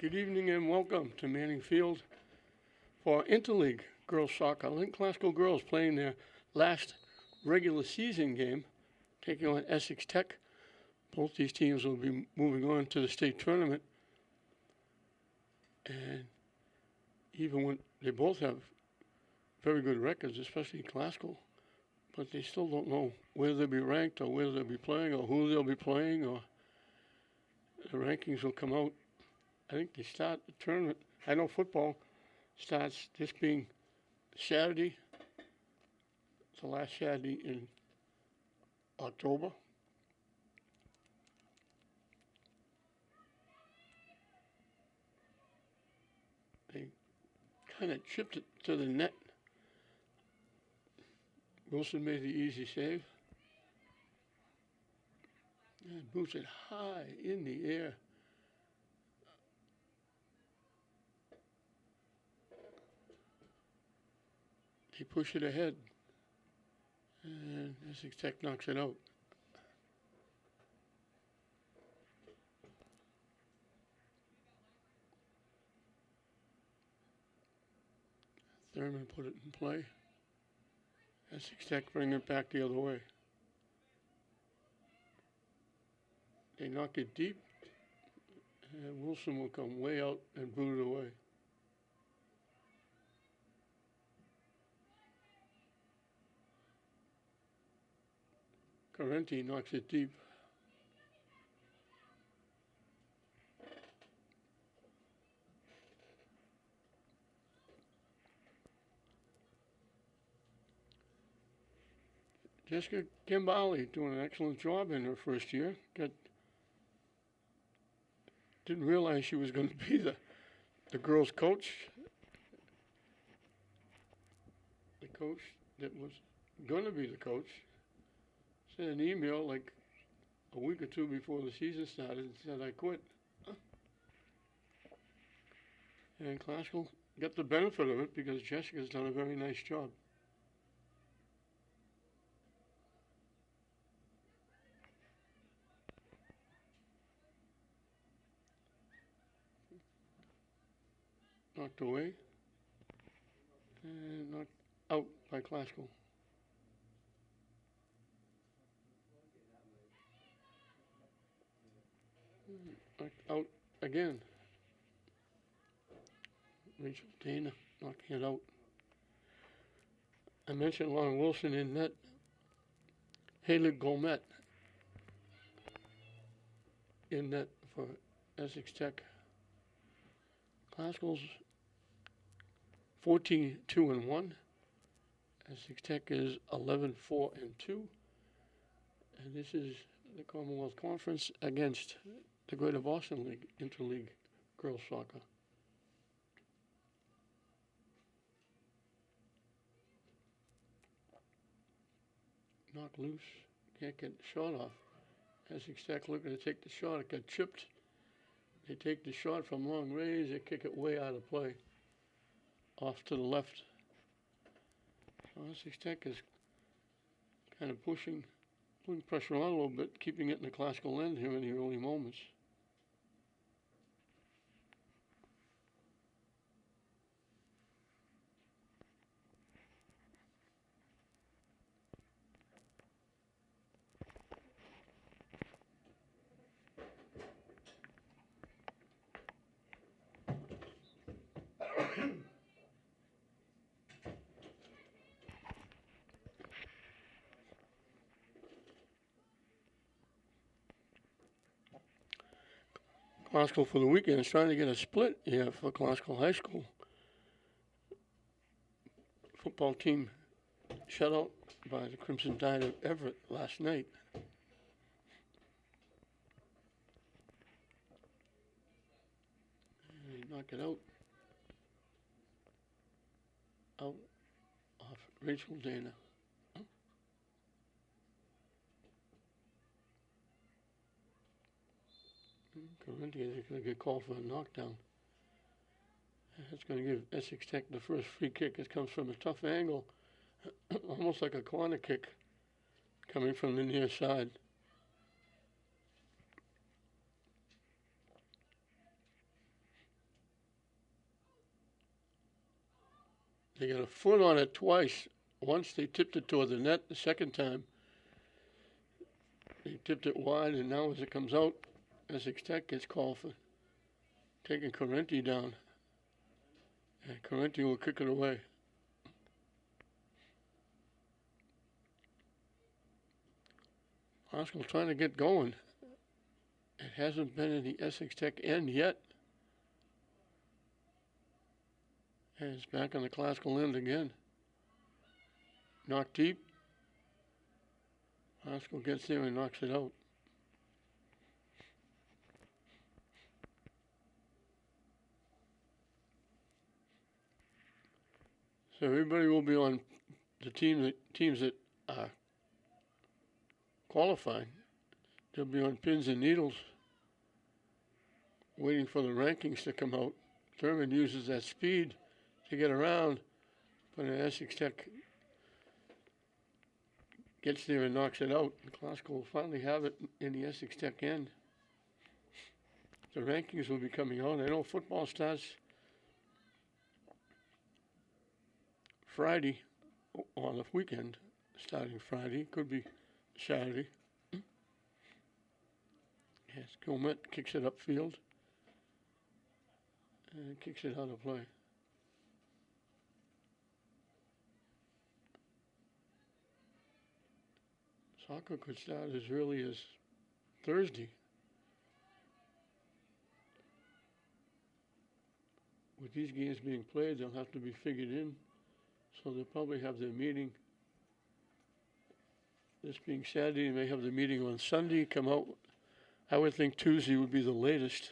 Good evening and welcome to Manning Field for Interleague Girls Soccer. Lynn Classical Girls playing their last regular season game, taking on Essex Tech. Both these teams will be moving on to the state tournament. And even when they both have very good records, especially Classical, but they still don't know where they'll be ranked or where they'll be playing or who they'll be playing, or the rankings will come out. I think they start the tournament. I know football starts this being Saturday. It's the last Saturday in October. They kind of chipped it to the net. Wilson made the easy save. And boots it high in the air. They push it ahead. And Essex Tech knocks it out. Thurman put it in play. Essex Tech bring it back the other way. They knock it deep, and Wilson will come way out and boot it away. Carenti knocks it deep. Jessica Gambale doing an excellent job in her first year. Didn't realize she was going to be the girls' coach. The coach that was going to be the coach sent an email like a week or two before the season started and said, I quit. And Classical got the benefit of it because Jessica's done a very nice job. Knocked away and knocked out by Classical. Knocked out again. Rachel Dana knocking it out. I mentioned Lauren Wilson in net. Haley Gomet in net for Essex Tech. Classical's 14-2-1. Essex Tech is 11-4-2. And this is the Commonwealth Conference against the Greater Boston League, Interleague Girls Soccer. Knocked loose. Can't get the shot off. Essex Tech looking to take the shot. It got chipped. They take the shot from long range. They kick it way out of play. Off to the left. So Essex Tech is kind of putting pressure on a little bit, keeping it in the Classical end here in the early moments. Classical for the weekend is trying to get a split here for Classical High School. Football team shut out by the Crimson Tide of Everett last night. And they knock it out. Out off Rachel Dana. Corinthians is going to get called for a knockdown. That's going to give Essex Tech the first free kick. It comes from a tough angle, almost like a corner kick coming from the near side. They got a foot on it twice. Once they tipped it toward the net. The second time, they tipped it wide, and now as it comes out, Essex Tech gets called for taking Correnti down. And Correnti will kick it away. Oscar trying to get going. It hasn't been in the Essex Tech end yet. And it's back on the classical end again. Knocked deep. Oscar gets there and knocks it out. So everybody will be on the teams that are qualifying. They'll be on pins and needles, waiting for the rankings to come out. Thurman uses that speed to get around, but Essex Tech gets there and knocks it out. Glasgow will finally have it in the Essex Tech end. The rankings will be coming out. I know football starts Friday, on the weekend, starting Friday. Could be Saturday. Yes, Gilmet kicks it upfield and kicks it out of play. Soccer could start as early as Thursday. With these games being played, they'll have to be figured in. So they'll probably have their meeting. This being Saturday, they may have the meeting on Sunday, come out. I would think Tuesday would be the latest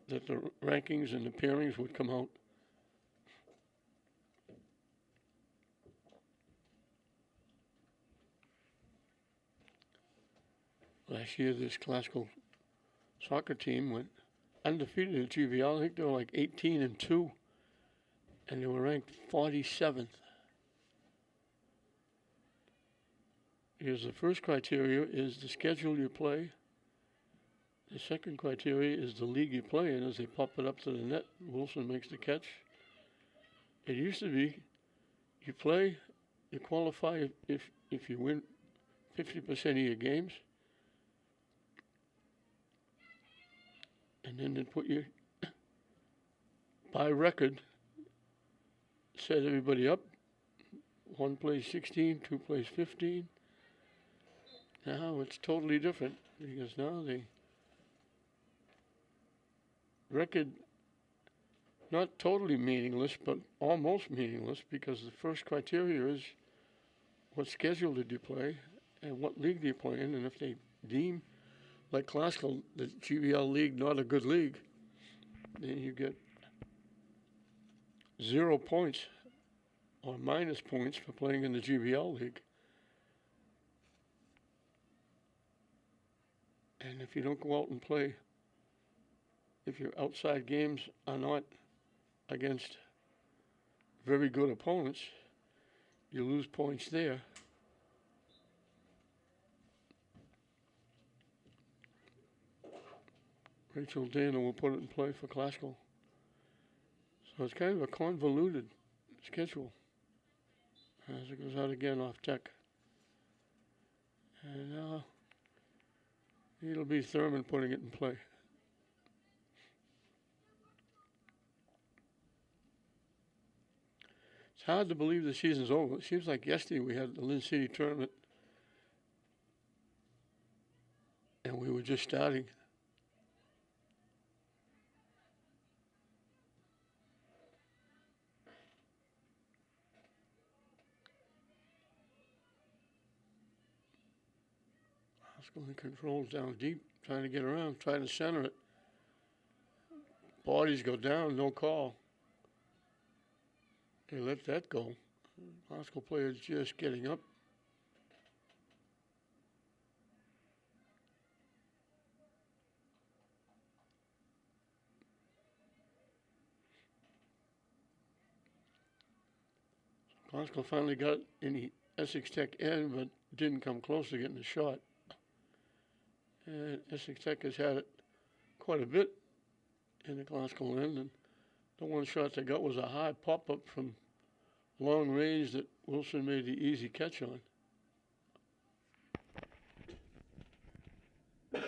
that the rankings and the pairings would come out. Last year, this classical soccer team went undefeated at GVL. I think they were like 18-2, and they were ranked 47th. Here's the first criteria is the schedule you play. The second criteria is the league you play in. As they pop it up to the net, Wilson makes the catch. It used to be you play, you qualify if you win 50% of your games. And then they put you, by record, set everybody up. One plays 16, two plays 15. Now it's totally different because now the record, not totally meaningless, but almost meaningless because the first criteria is what schedule did you play and what league do you play in, and if they deem, like classical, the GBL league not a good league, then you get 0 points or minus points for playing in the GBL league. And if you don't go out and play, if your outside games are not against very good opponents, you lose points there. Rachel Dana will put it in play for classical. So it's kind of a convoluted schedule as it goes out again off Tech. And now it'll be Thurman putting it in play. It's hard to believe the season's over. It seems like yesterday we had the Lynn City tournament and we were just starting. Oscar controls down deep, trying to get around, trying to center it. Bodies go down, no call. They let that go. Oscar player is just getting up. Oscar finally got in the Essex Tech end, but didn't come close to getting a shot. And Essex Tech has had it quite a bit in the classical end, and the one shot they got was a high pop-up from long range that Wilson made the easy catch on. They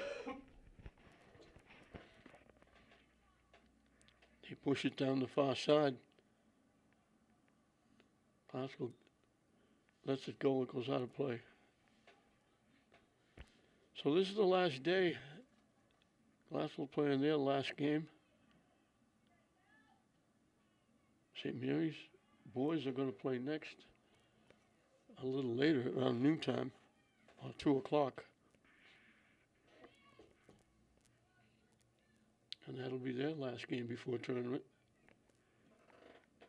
push it down the far side. Pascal lets it go. It goes out of play. So this is the last day. Glasgow playing their last game. St. Mary's boys are going to play next a little later, around noontime, or 2 o'clock. And that'll be their last game before tournament.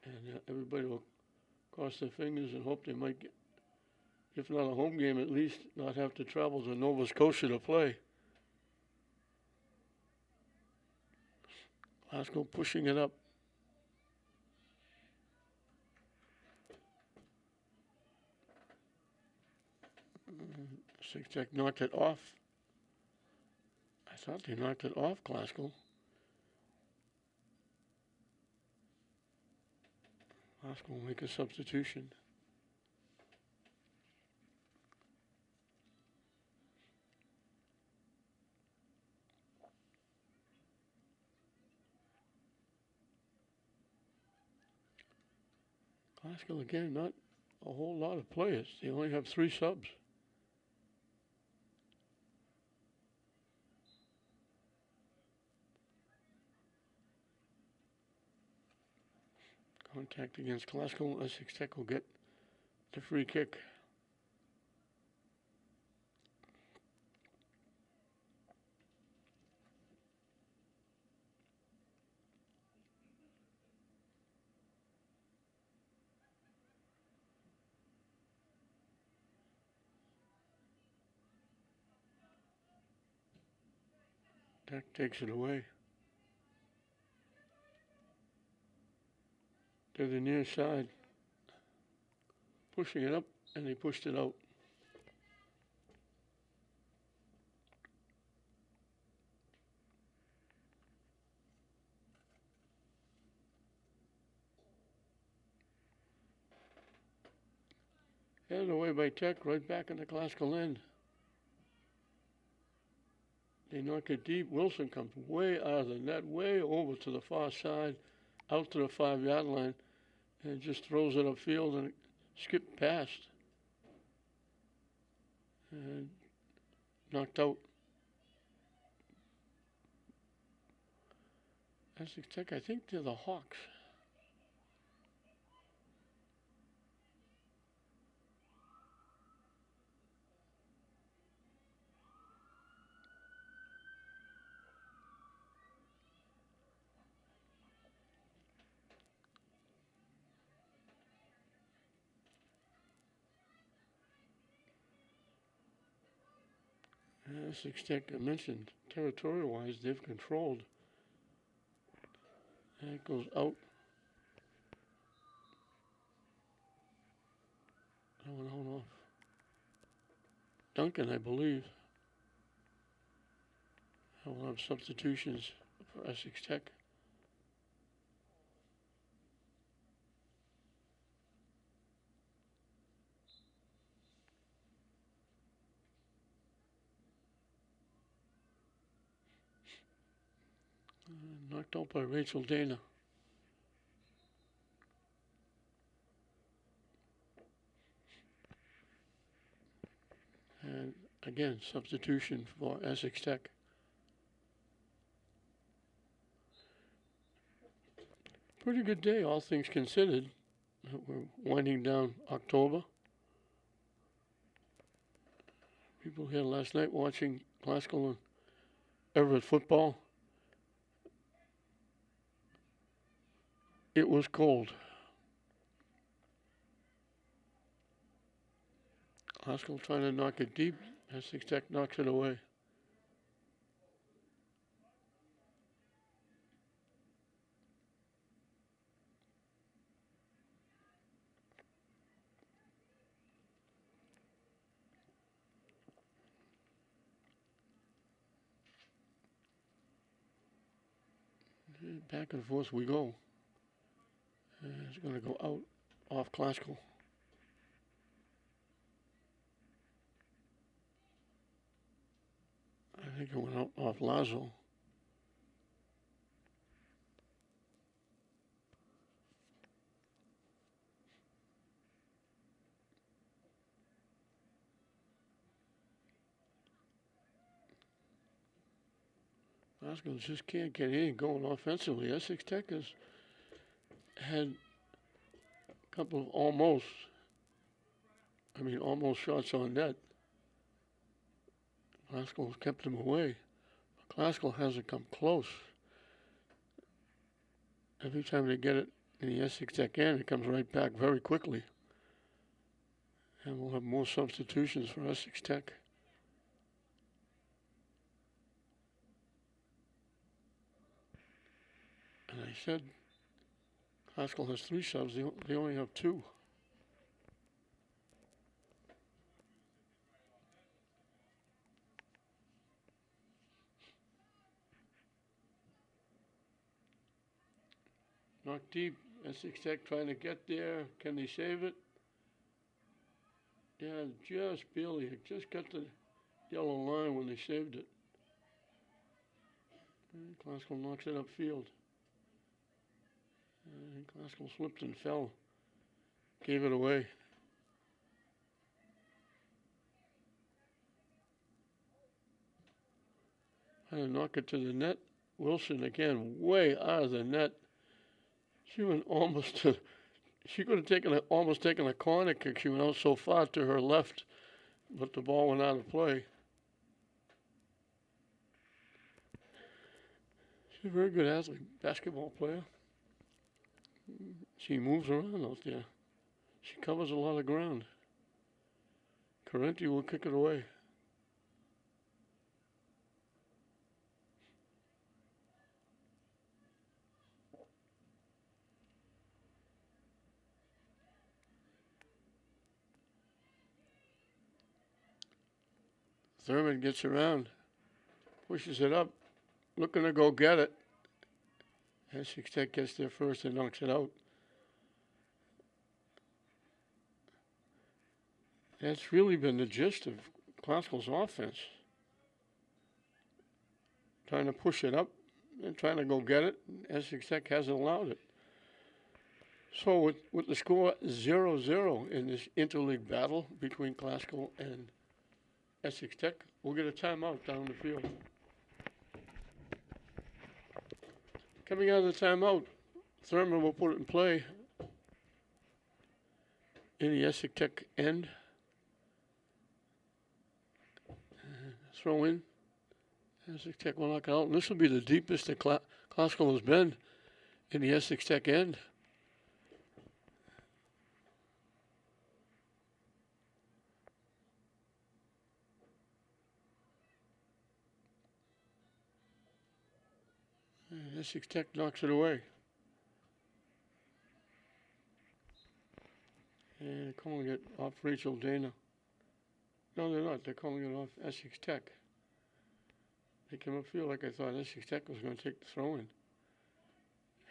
And everybody will cross their fingers and hope they might get, if not a home game, at least not have to travel to Nova Scotia to play. Glasgow pushing it up. Essex Tech knocked it off. I thought they knocked it off, Glasgow. Glasgow will make a substitution. Glasgow, again, not a whole lot of players. They only have 3 subs. Contact against Glasgow. Essex Tech will get the free kick. Tech takes it away. To the near side. Pushing it up, and they pushed it out. Headed away by Tech, right back in the Glasgow end. They knock it deep. Wilson comes way out of the net, way over to the far side, out to the 5-yard line, and just throws it upfield and skipped past. And knocked out. Essex Tech, I think they're the Hawks. Essex Tech, I mentioned, territorial-wise, they've controlled. And it goes out. That one out off. Duncan, I believe. I will have substitutions for Essex Tech. Knocked out by Rachel Dana. And again, substitution for Essex Tech. Pretty good day, all things considered. We're winding down October. People here last night watching Glasgow and Everett football. It was cold. Glasgow trying to knock it deep. Essex Tech knocks it away. Back and forth we go. It's going to go out off Classical. I think it went out off Lazo. Glasgow just can't get in going offensively. Essex Tech has had a couple of almost shots on net. Glasgow has kept them away. Glasgow hasn't come close. Every time they get it in the Essex Tech end, it comes right back very quickly. And we'll have more substitutions for Essex Tech. And I said Classical has 3 subs. They only have 2. Knock deep. Essex Tech trying to get there. Can they save it? Yeah, just barely. It just got the yellow line when they saved it. And Classical knocks it upfield. And Classical slipped and fell. Gave it away. Had to knock it to the net. Wilson again, way out of the net. She went almost to. She could have almost taken a corner kick. She went out so far to her left, but the ball went out of play. She's a very good athlete, basketball player. She moves around out there. She covers a lot of ground. Correnti will kick it away. Thurman gets around, pushes it up, looking to go get it. Essex Tech gets there first and knocks it out. That's really been the gist of Classical's offense. Trying to push it up and trying to go get it. Essex Tech hasn't allowed it. So with the score 0-0 in this interleague battle between Classical and Essex Tech, we'll get a timeout down the field. Coming out of the timeout, Thurman will put it in play in the Essex Tech end. Throw in. Essex Tech will knock it out. And this will be the deepest that Classical has been in the Essex Tech end. And Essex Tech knocks it away. And they're calling it off Rachel Dana. No, they're not. They're calling it off Essex Tech. They came upfield like I thought Essex Tech was going to take the throw in.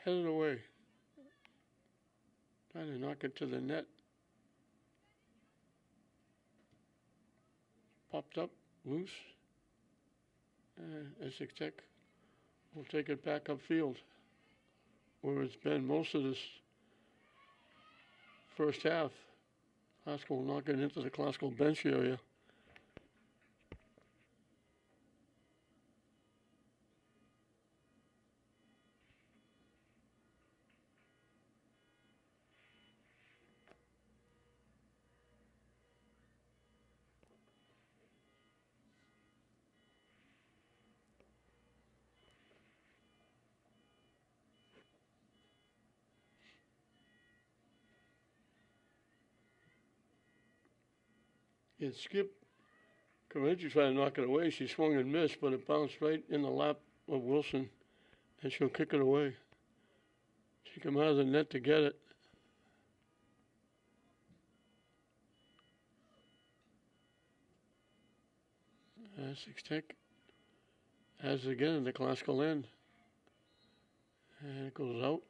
Headed away. Trying to knock it to the net. Popped up, loose. Essex Tech will take it back upfield, where it's been most of this first half. Classical will knock it into the Classical bench area. It skipped. Correnti tried to knock it away. She swung and missed, but it bounced right in the lap of Wilson, and she'll kick it away. She came out of the net to get it. Essex Tech has it again in the Classical end. And it goes out.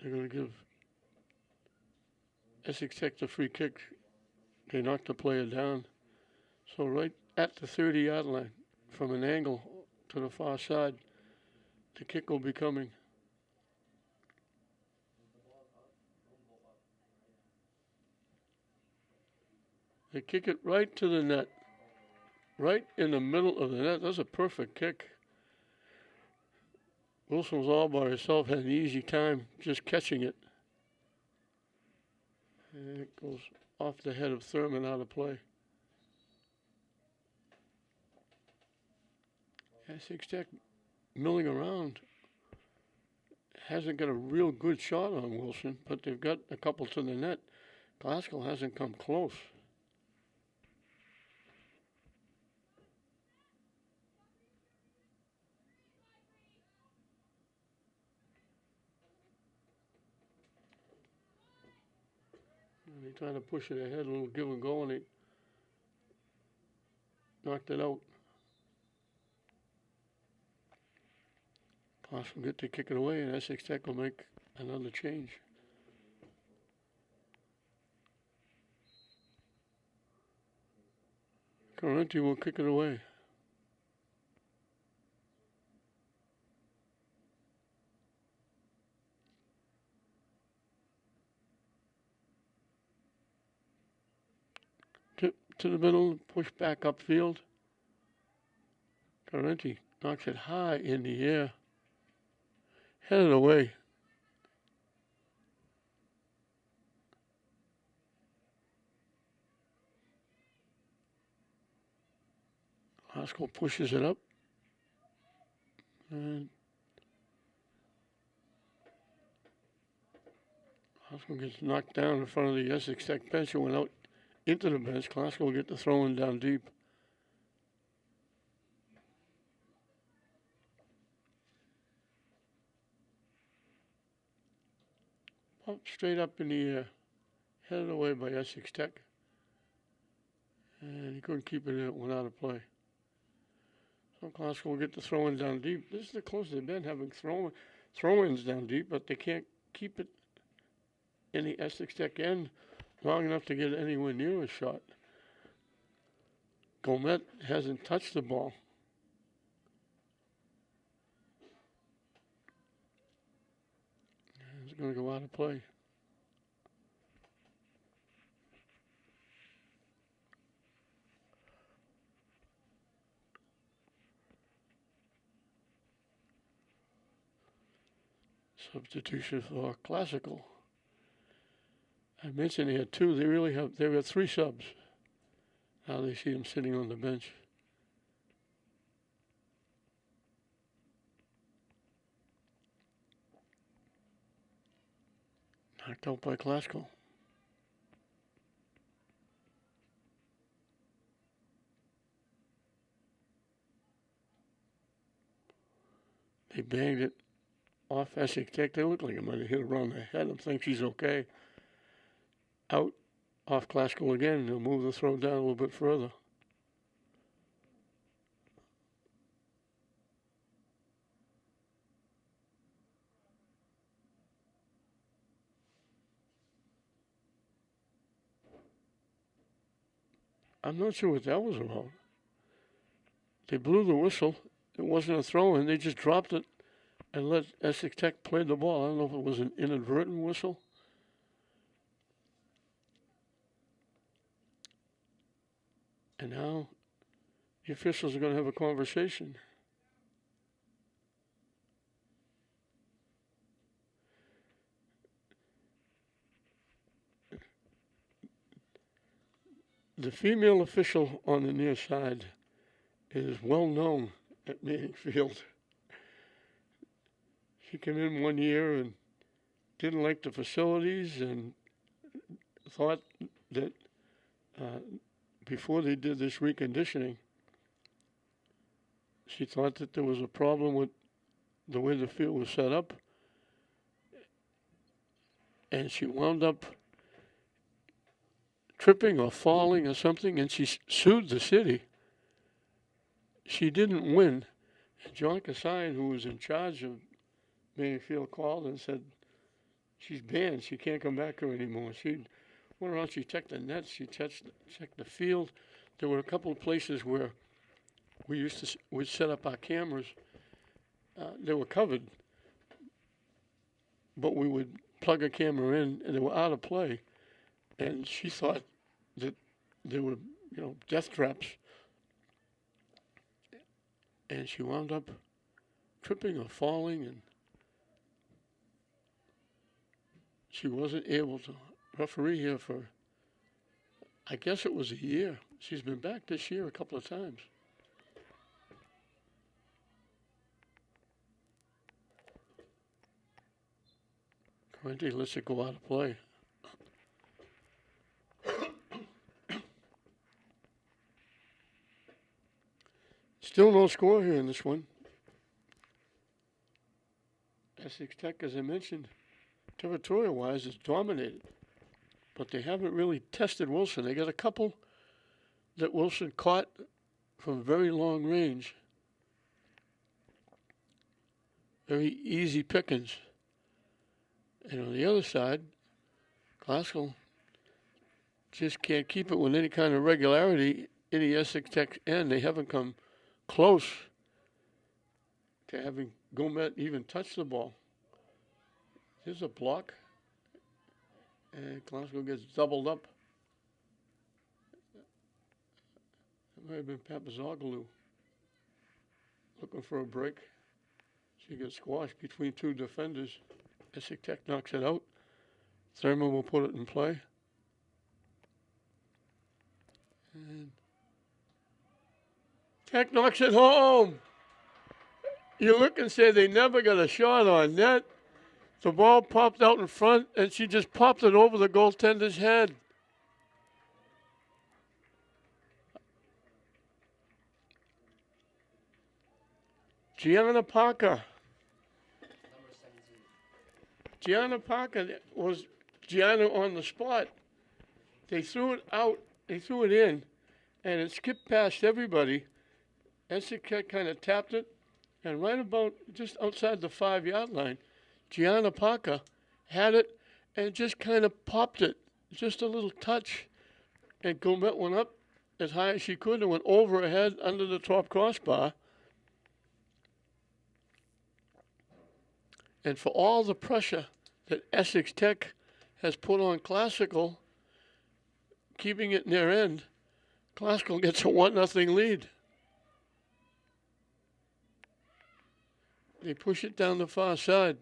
They're going to give Essex Tech the free kick. They knocked the player down. So right at the 30-yard line, from an angle to the far side, the kick will be coming. They kick it right to the net. Right in the middle of the net. That's a perfect kick. Wilson was all by herself, had an easy time just catching it. And it goes off the head of Thurman out of play. Essex Tech milling around. Hasn't got a real good shot on Wilson, but they've got a couple to the net. Glasgow hasn't come close. They tried to push it ahead, a little give and go, and they knocked it out. Class will get to kick it away, and Essex Tech will make another change. Correnti will kick it away. To the middle, push back upfield. Correnti knocks it high in the air. Headed away. Haskell pushes it up. And Haskell gets knocked down in front of the Essex Tech bench and went out into the bench. Glasgow will get the throw in down deep. Up straight up in the air. Headed away by Essex Tech. And he couldn't keep it in, it went out of play. So Glasgow will get the throw in down deep. This is the closest they've been, having throw-ins down deep, but they can't keep it in the Essex Tech end long enough to get anywhere near a shot. Gomet hasn't touched the ball. It's going to go out of play. Substitution for Classical. I mentioned they had two. They have three subs. Now they see them sitting on the bench. Knocked out by Classical. They banged it off Essex Tech. They look like it might have hit around the head. I think she's okay. Out off Classical again. They'll move the throw down a little bit further. I'm not sure what that was about. They blew the whistle. It wasn't a throw-in. They just dropped it and let Essex Tech play the ball. I don't know if it was an inadvertent whistle. And now the officials are going to have a conversation. The female official on the near side is well known at Manning Field. She came in one year and didn't like the facilities and thought that before they did this reconditioning, she thought that there was a problem with the way the field was set up. And she wound up tripping or falling or something, and she sued the city. She didn't win. And John Kasayan, who was in charge of Manning Field, called and said she's banned. She can't come back here anymore. She went around. She checked the nets. She checked the field. There were a couple of places where we'd set up our cameras. They were covered, but we would plug a camera in, and they were out of play. And she thought that there were, death traps. And she wound up tripping or falling, and she wasn't able to referee here for, I guess it was a year. She's been back this year a couple of times. Corrente lets it go out of play. Still no score here in this one. Essex Tech, as I mentioned, territorial-wise, is dominated. But they haven't really tested Wilson. They got a couple that Wilson caught from very long range. Very easy pickings. And on the other side, Glasgow just can't keep it with any kind of regularity in the Essex Tech end. They haven't come close to having Gomet even touch the ball. There's a block, and Glasgow gets doubled up. It might have been Papazoglou looking for a break. She gets squashed between two defenders. Essex Tech knocks it out. Thurman will put it in play. And Tech knocks it home. You look and say they never got a shot on net. The ball popped out in front, and she just popped it over the goaltender's head. Gianna Parker. Gianna Parker was Gianna on the spot. They threw it out. They threw it in, and it skipped past everybody. Essex kind of tapped it, and right about just outside the 5-yard line, Gianna Parker had it and just kind of popped it, just a little touch. And Gomet went up as high as she could and went over her head under the top crossbar. And for all the pressure that Essex Tech has put on Classical, keeping it near end, Classical gets a 1-0 lead. They push it down the far side.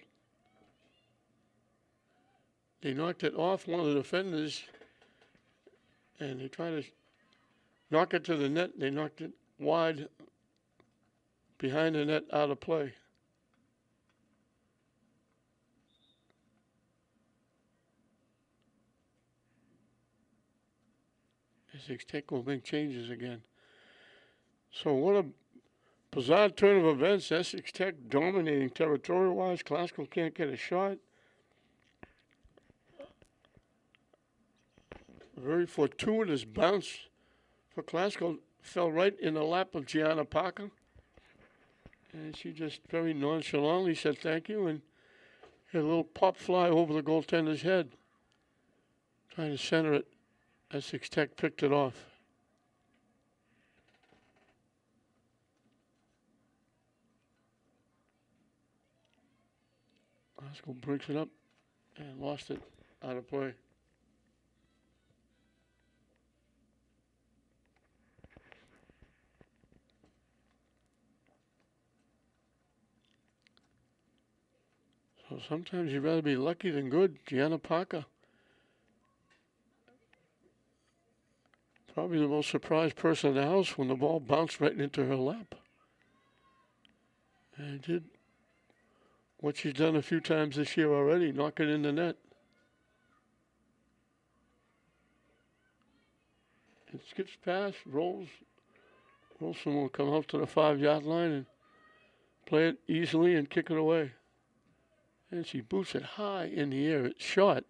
They knocked it off one of the defenders, and they tried to knock it to the net. They knocked it wide behind the net, out of play. Essex Tech will make changes again. So what a bizarre turn of events. Essex Tech dominating territorial-wise. Classical can't get a shot. Very fortuitous bounce for Classical. Fell right in the lap of Gianna Parker. And she just very nonchalantly said thank you and had a little pop fly over the goaltender's head. Trying to center it. Essex Tech picked it off. Glasgow breaks it up and lost it out of play. So sometimes you'd rather be lucky than good. Gianna Parker, probably the most surprised person in the house when the ball bounced right into her lap. And did what she's done a few times this year already, knock it in the net. It skips past, rolls. Wilson will come out to the 5-yard line and play it easily and kick it away. And she boots it high in the air. It's short.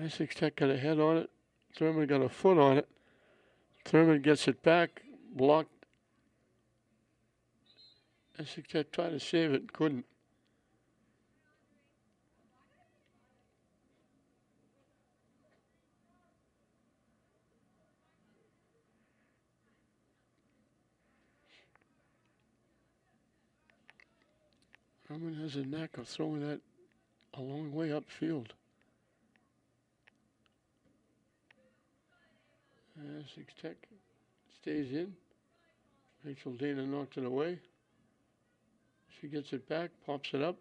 Essex Tech got a head on it. Thurman got a foot on it. Thurman gets it back, blocked. Essex Tech tried to save it, couldn't. Herman has a knack of throwing that a long way upfield. Essex Tech stays in. Rachel Dana knocks it away. She gets it back, pops it up.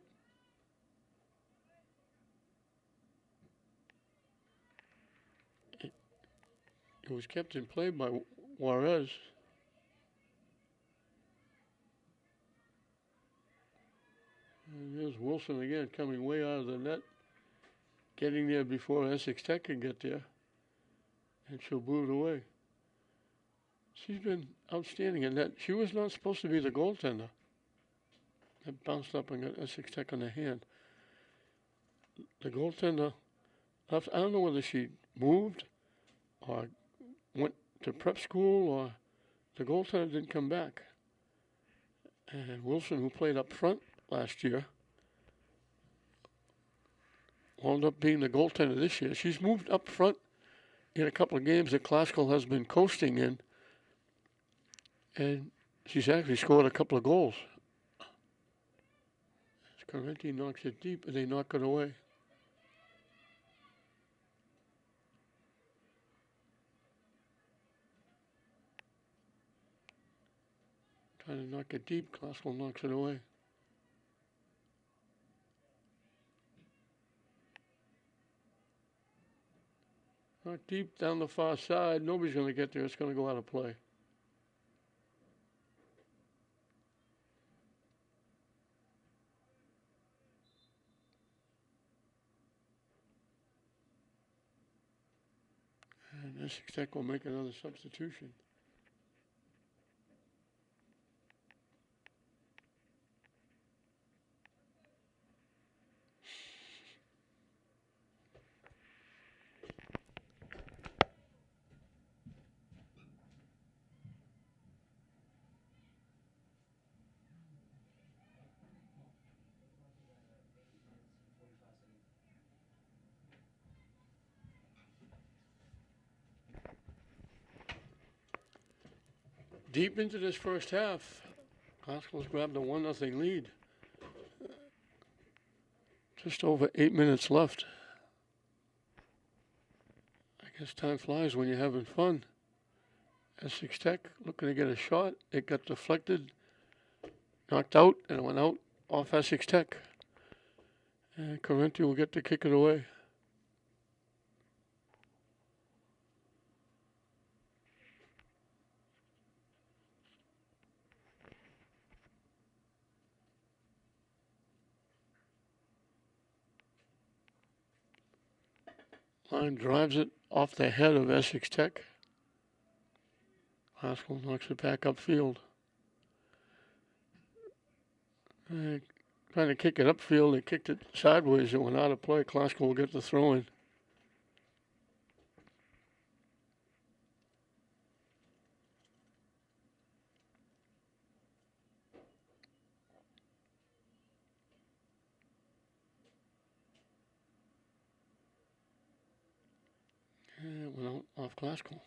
It was kept in play by Juarez. And there's Wilson again, coming way out of the net, getting there before Essex Tech can get there. And she'll boot it away. She's been outstanding in that. She was not supposed to be the goaltender. That bounced up and got Essex Tech on the hand. The goaltender left. I don't know whether she moved or went to prep school or the goaltender didn't come back. And Wilson, who played up front last year, wound up being the goaltender this year. She's moved up front in a couple of games that Classical has been coasting in, and she's actually scored a couple of goals. Correnti knocks it deep, and they knock it away. Trying to knock it deep, Classical knocks it away. Knocked deep down the far side. Nobody's going to get there. It's going to go out of play. And Essex Tech will make another substitution. Deep into this first half, Classical's grabbed a 1-0 lead. Just over 8 minutes left. I guess time flies when you're having fun. Essex Tech looking to get a shot. It got deflected, knocked out, and it went out off Essex Tech. And Correnti will get to kick it away. Line drives it off the head of Essex Tech. Classical knocks it back upfield. Trying to kick it upfield, they kicked it sideways. It went out of play. Classical will get the throw in. And it went out off Classical.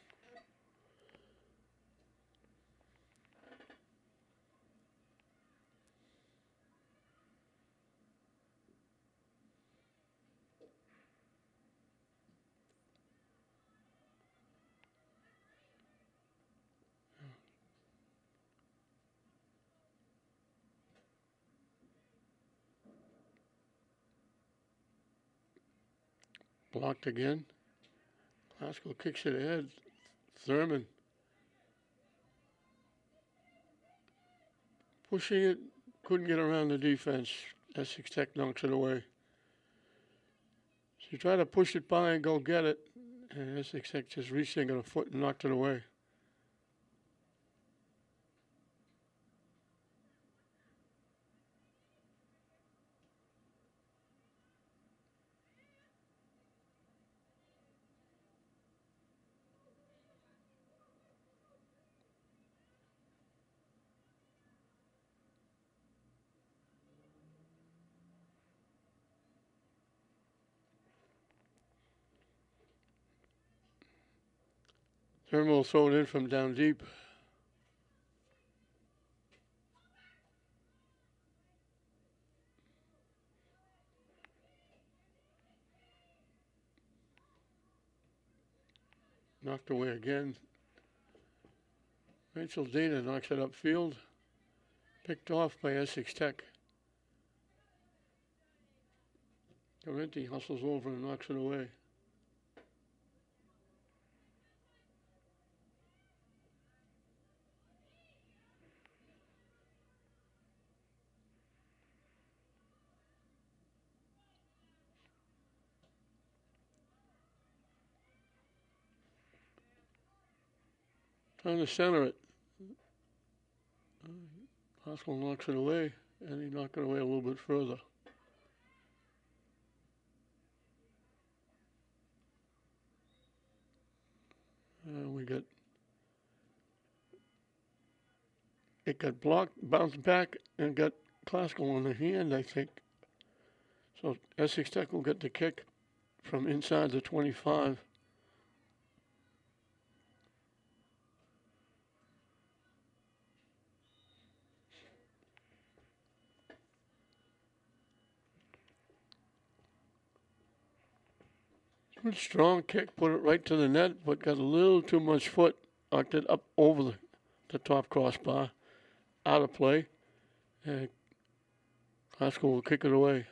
Blocked again. Classical kicks it ahead. Thurman pushing it, couldn't get around the defense. Essex Tech knocks it away. She tried to push it by and go get it, and Essex Tech just reached in a foot and knocked it away. Thurman will throw it in from down deep. knocked away again. Rachel Dana knocks it upfield. Picked off by Essex Tech. Correnti hustles over and knocks it away. Trying to center it. Haskell knocks it away, and he knocked it away a little bit further. We got it got blocked, bounced back, and got Classical on the hand, I think. So Essex Tech will get the kick from inside the 25. Good strong kick, put it right to the net, but got a little too much foot, knocked it up over the top crossbar, out of play, and Classical will kick it away.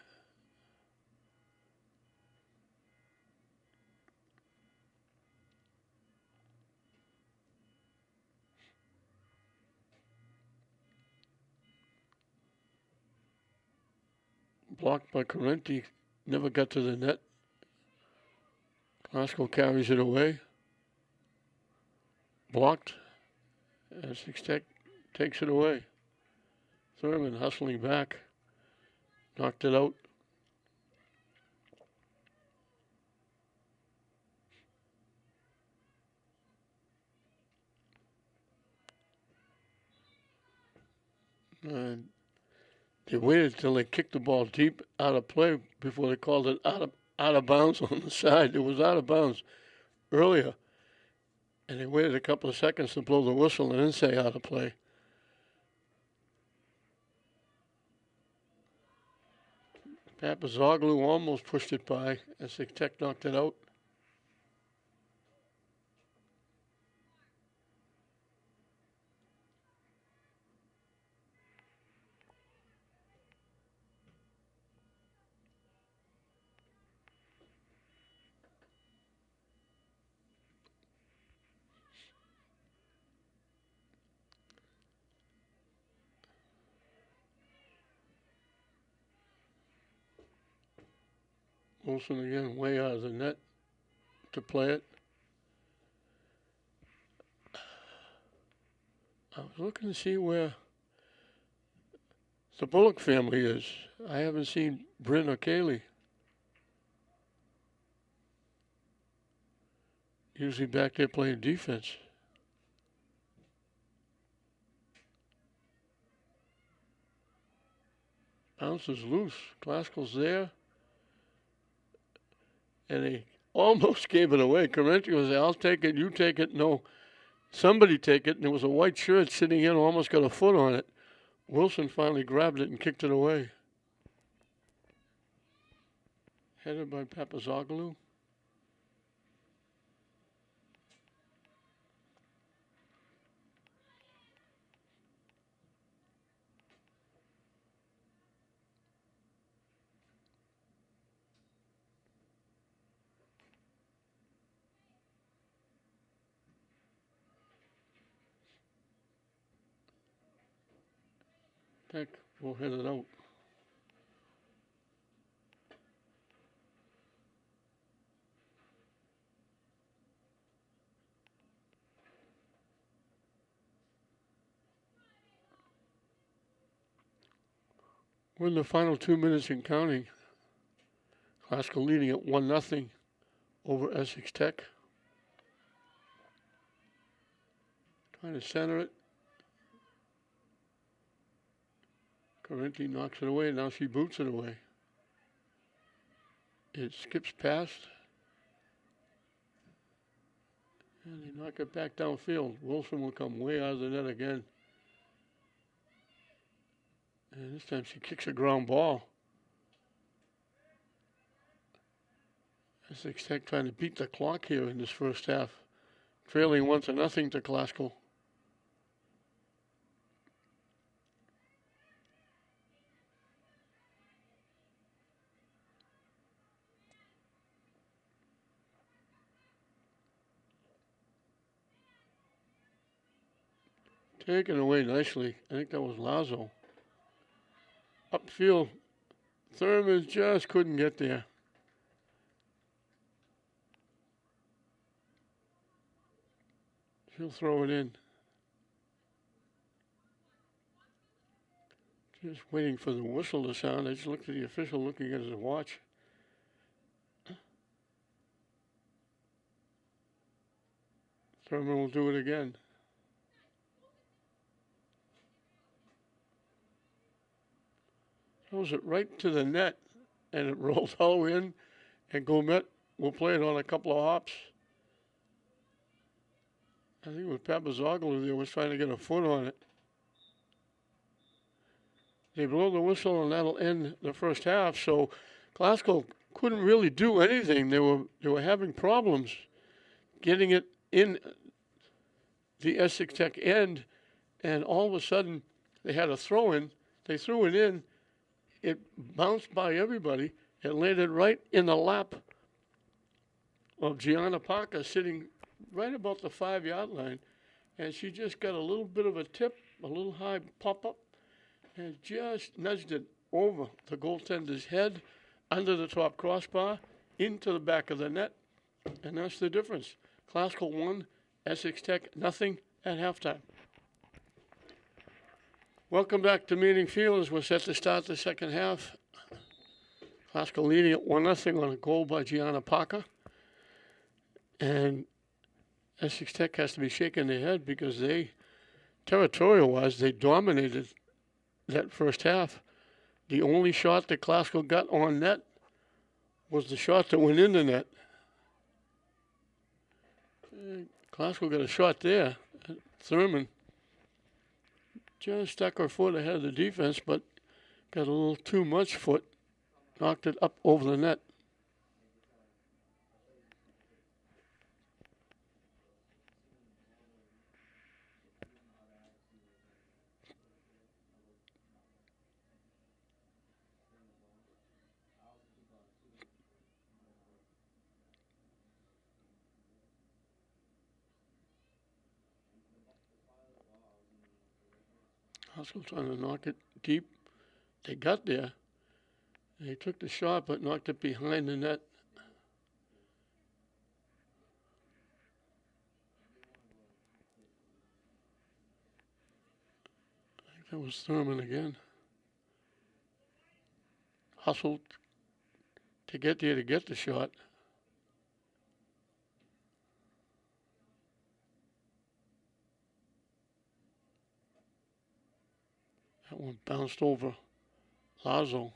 Blocked by Correnti, never got to the net. Classical carries it away. Blocked. Essex Tech takes it away. Thurman hustling back. Knocked it out. And they waited till they kicked the ball deep out of play before they called it out of bounds on the side. It was out of bounds earlier. And they waited a couple of seconds to blow the whistle and then say out of play. Papazoglu almost pushed it by. Essex Tech knocked it out. Wilson again way out of the net to play it. I was looking to see where the Bullock family is. I haven't seen Bryn or Kaylee. Usually back there playing defense. Bounce is loose. Classical's there. And they almost gave it away. Correnti was there, I'll take it, you take it. No, somebody take it. And there was a white shirt sitting in, almost got a foot on it. Wilson finally grabbed it and kicked it away. Headed by Papazoglu. Tech will head it out. We're in the final 2 minutes and counting. Classical leading at 1-0 over Essex Tech. Trying to center it. Correnti knocks it away. Now she boots it away. It skips past. And they knock it back downfield. Wilson will come way out of the net again. And this time she kicks a ground ball. Essex Tech trying to beat the clock here in this first half. trailing 1-0 to Classical. Taken away nicely. I think that was Lazo. Upfield, Thurman just couldn't get there. He'll throw it in. Just waiting for the whistle to sound. I just looked at the official looking at his watch. Thurman will do it again. Throws it right to the net, and it rolls all the way in, and Gomet will play it on a couple of hops. I think it was Papazoglu there was trying to get a foot on it. They blow the whistle, and that'll end the first half. So Glasgow couldn't really do anything. They were having problems getting it in the Essex Tech end, and all of a sudden they had a throw-in. They threw it in. It bounced by everybody. It landed right in the lap of Gianna Parker, sitting right about the 5-yard line, and she just got a little bit of a tip, a little high pop-up, and just nudged it over the goaltender's head, under the top crossbar, into the back of the net, and that's the difference. Classical 1, Essex Tech nothing at halftime. Welcome back to Meeting Field as we're set to start the second half. Classical leading at 1-0 on a goal by Gianna Parker. And Essex Tech has to be shaking their head because they, territorial-wise, they dominated that first half. The only shot that Classical got on net was the shot that went in the net. Classical got a shot there. Thurman just stuck her foot ahead of the defense, but got a little too much foot. Knocked it up over the net. Classical trying to knock it deep. They got there. They took the shot, but knocked it behind the net. I think that was Thurman again. Hustled to get there to get the shot. That one bounced over Lazo.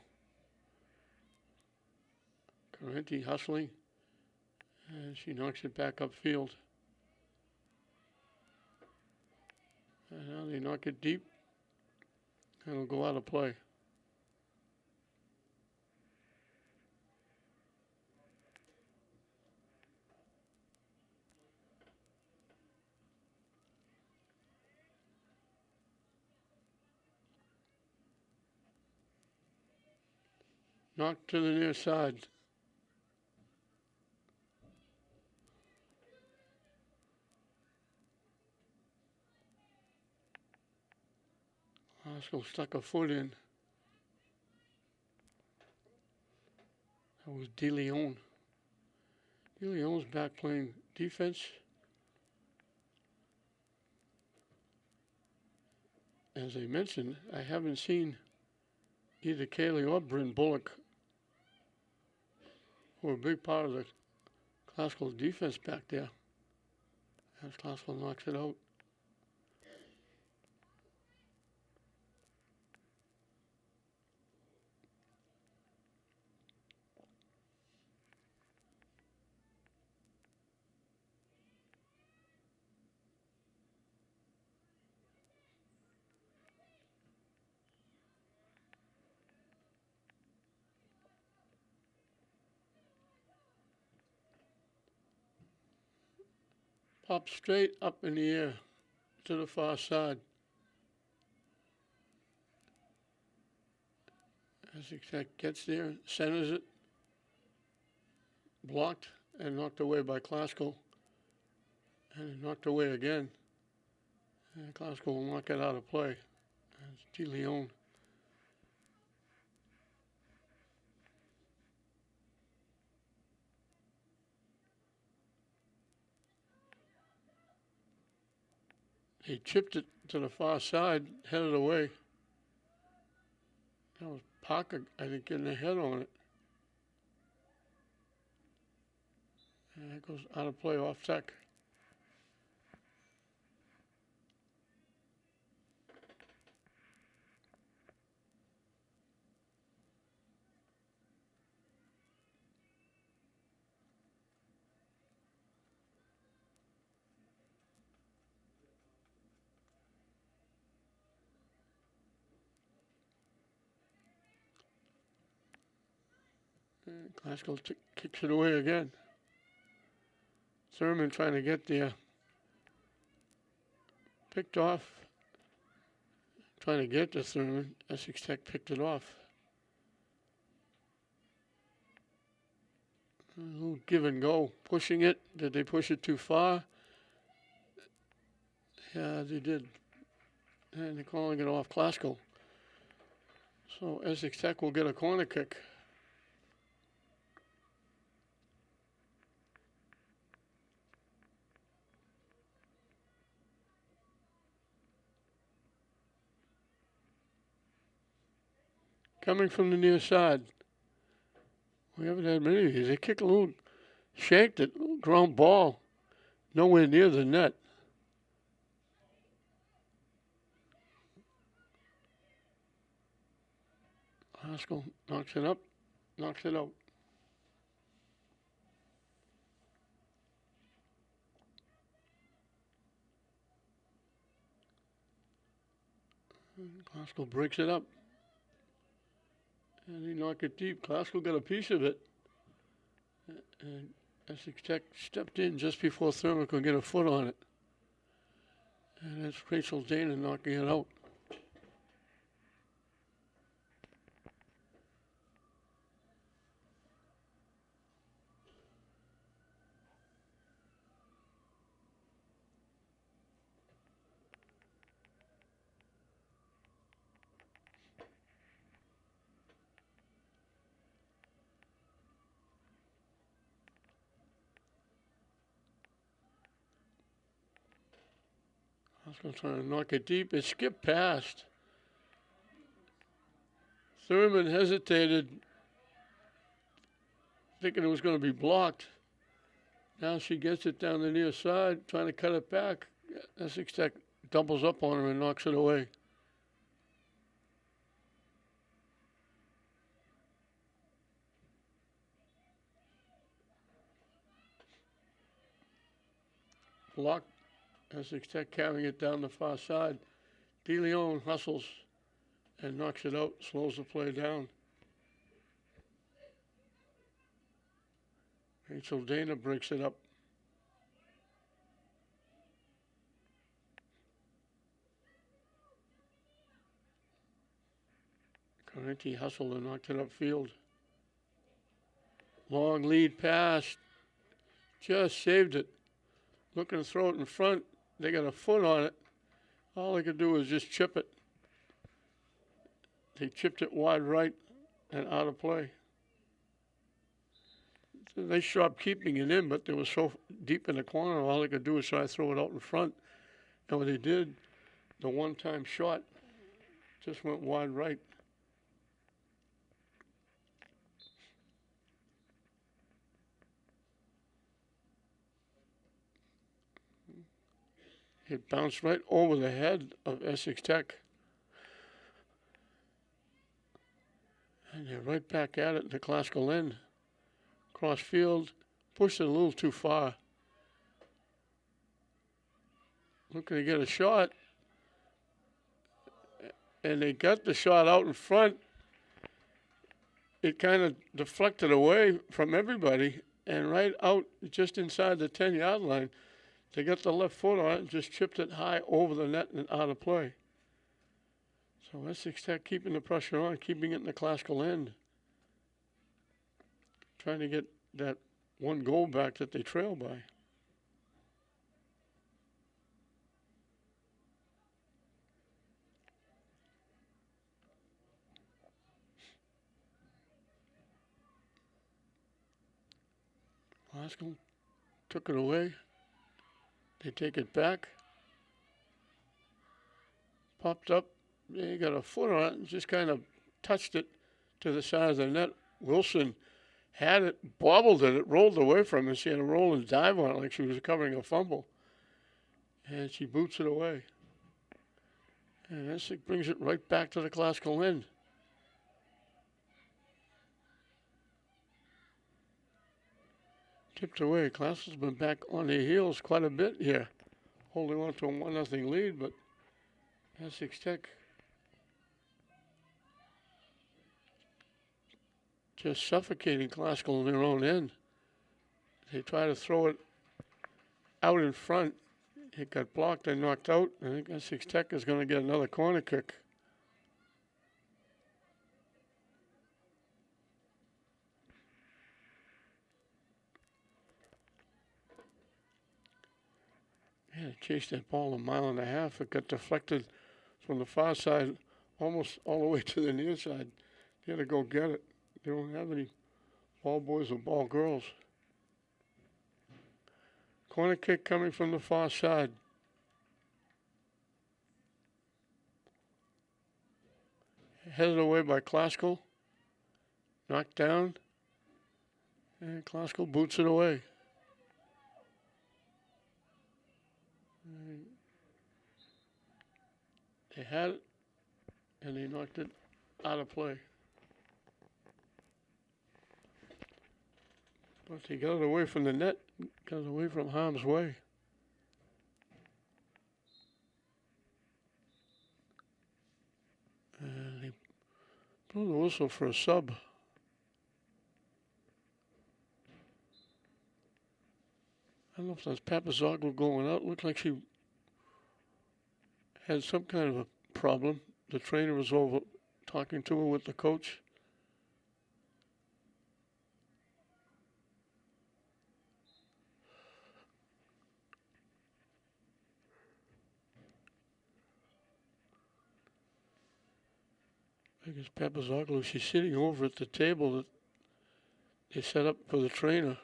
Carenti hustling, and she knocks it back upfield. And now they knock it deep, and it'll go out of play. Knocked to the near side. Oscar stuck a foot in. That was De Leon. De Leon's back playing defense. As I mentioned, I haven't seen either Kaylee or Bryn Bullock, who are a big part of the Classical defense back there. As Classical knocks it out. up straight up in the air to the far side. Essex gets there, centers it, blocked and knocked away by Classical, and knocked away again. And Classical will knock it out of play. It's De Leon. He chipped it to the far side, headed away. That was Parker, I think, getting a head on it. And that goes out of play off deck. And Classical kicks it away again. Thurman trying to get there. Picked off. Trying to get to Thurman. Essex Tech picked it off. A little give and go. Pushing it. Did they push it too far? Yeah, they did. And they're calling it off Classical. So Essex Tech will get a corner kick. Coming from the near side. We haven't had many of these. They kick a little, shanked it, little ground ball, nowhere near the net. Haskell knocks it up, knocks it out. Haskell breaks it up. And he knocked it deep. Classical got a piece of it. And Essex Tech stepped in just before Thurman could get a foot on it. And it's Rachel Dana knocking it out. Haskell trying to knock it deep. It skipped past. Thurman hesitated, thinking it was going to be blocked. Now she gets it down the near side, trying to cut it back. Essex Tech doubles up on her and knocks it away. Blocked. Essex Tech carrying it down the far side. De Leon hustles and knocks it out, slows the play down. Rachel Dana breaks it up. Correnti hustled and knocked it upfield. Long lead pass. Just saved it. Looking to throw it in front. They got a foot on it. All they could do was just chip it. They chipped it wide right and out of play. They stopped keeping it in, but they were so deep in the corner, all they could do was try to throw it out in front. And when they did, the one-time shot just went wide right. It bounced right over the head of Essex Tech. And they're right back at it in the Classical end. Cross field, pushed it a little too far. Looking to get a shot. And they got the shot out in front. It kind of deflected away from everybody and right out just inside the 10-yard line. They got the left foot on it and just chipped it high over the net and out of play. So Essex Tech keeping the pressure on, keeping it in the classical end. Trying to get that one goal back that they trail by. Classical took it away. They take it back. Popped up. They got a foot on it and just kind of touched it to the side of the net. Wilson had it, bobbled it rolled away from her. She had a roll and dive on it like she was recovering a fumble. And she boots it away. And Essex brings it right back to the classical end. Tipped away. Classical's been back on their heels quite a bit here. Holding on to a 1-0 lead, but Essex Tech just suffocating Classical in their own end. They try to throw it out in front. It got blocked and knocked out. I think Essex Tech is going to get another corner kick. Yeah, chased that ball a mile and a half. It got deflected from the far side almost all the way to the near side. They had to go get it. They don't have any ball boys or ball girls. Corner kick coming from the far side. Headed away by Classical. Knocked down. And Classical boots it away. They had it, and they knocked it out of play. But they got it away from the net, got it away from harm's way. And they blew the whistle for a sub. I don't know if that's Papazoglu going out. Looked like she had some kind of a problem. The trainer was over talking to her with the coach. I guess Papazoglu, she's sitting over at the table that they set up for the trainer.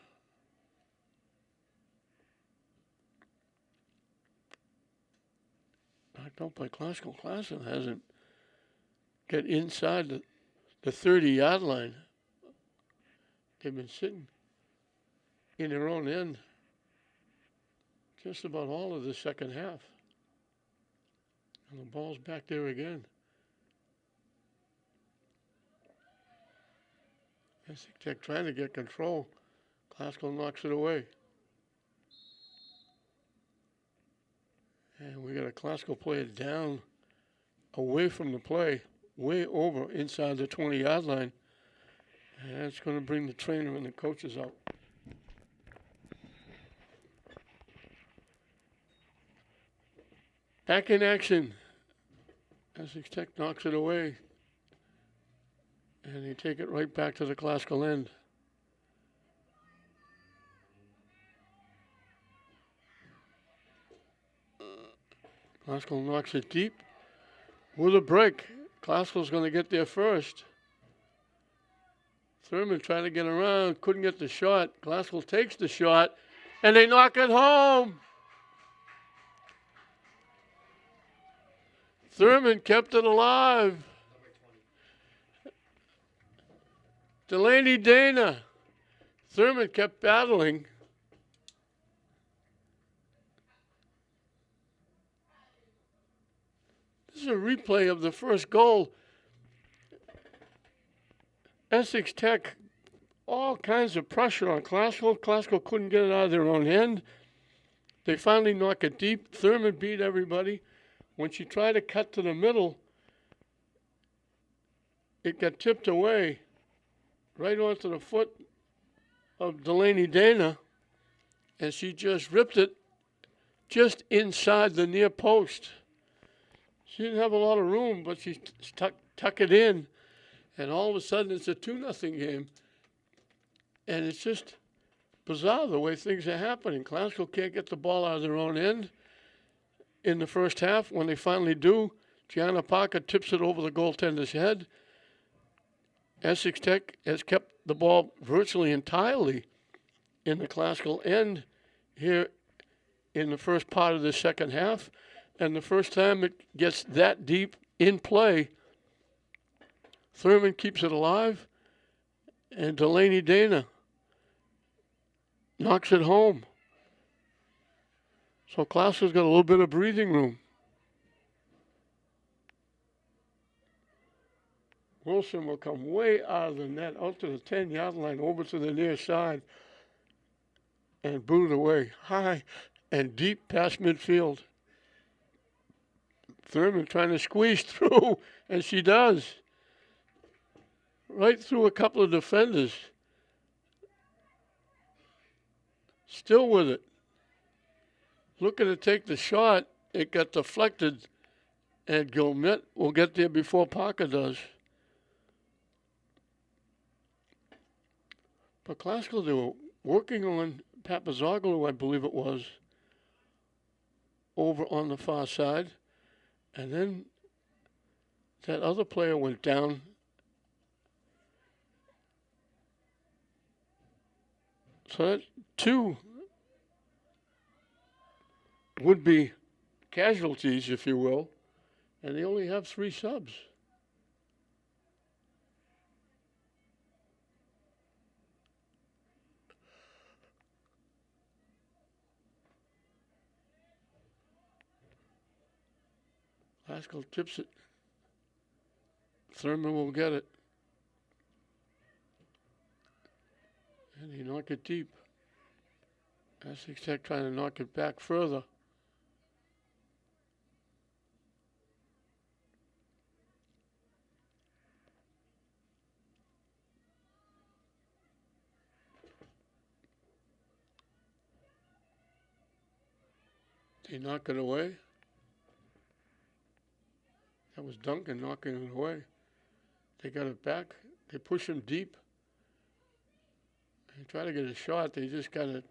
Knocked out by Classical. Classical hasn't got inside the 30-yard line. They've been sitting in their own end just about all of the second half. And the ball's back there again. Essex Tech trying to get control. Classical knocks it away. And we got a Classical player down, away from the play, way over inside the 20-yard line. And that's going to bring the trainer and the coaches out. Back in action. Essex Tech knocks it away. And they take it right back to the Classical end. Classical knocks it deep with a break. Classical's going to get there first. Thurman trying to get around, couldn't get the shot. Classical takes the shot, and they knock it home. Thurman kept it alive. Delaney Dana. Thurman kept battling. This is a replay of the first goal. Essex Tech, all kinds of pressure on Classical. Classical couldn't get it out of their own end. They finally knock it deep. Thurman beat everybody. When she tried to cut to the middle, it got tipped away right onto the foot of Delaney Dana, and she just ripped it just inside the near post. She didn't have a lot of room, but she tuck it in, and all of a sudden it's a 2-0 game. And it's just bizarre the way things are happening. Classical can't get the ball out of their own end in the first half. When they finally do, Gianna Parker tips it over the goaltender's head. Essex Tech has kept the ball virtually entirely in the Classical end here in the first part of the second half. And the first time it gets that deep in play, Thurman keeps it alive, and Delaney Dana knocks it home. So Classical's got a little bit of breathing room. Wilson will come way out of the net, out to the 10-yard line, over to the near side, and boot it away high and deep past midfield. Thurman trying to squeeze through, and she does. Right through a couple of defenders. Still with it. Looking to take the shot, it got deflected, and Gilmet will get there before Parker does. But Classical, they were working on Papazoglou, I believe it was, over on the far side. And then that other player went down. So that 2 would be casualties, if you will, and they only have 3 subs. Haskell tips it. Thurman will get it. And he knocked it deep. Essex Tech trying to knock it back further. They knock it away. That was Duncan knocking it away. They got it back. They push him deep. They try to get a shot. They just got it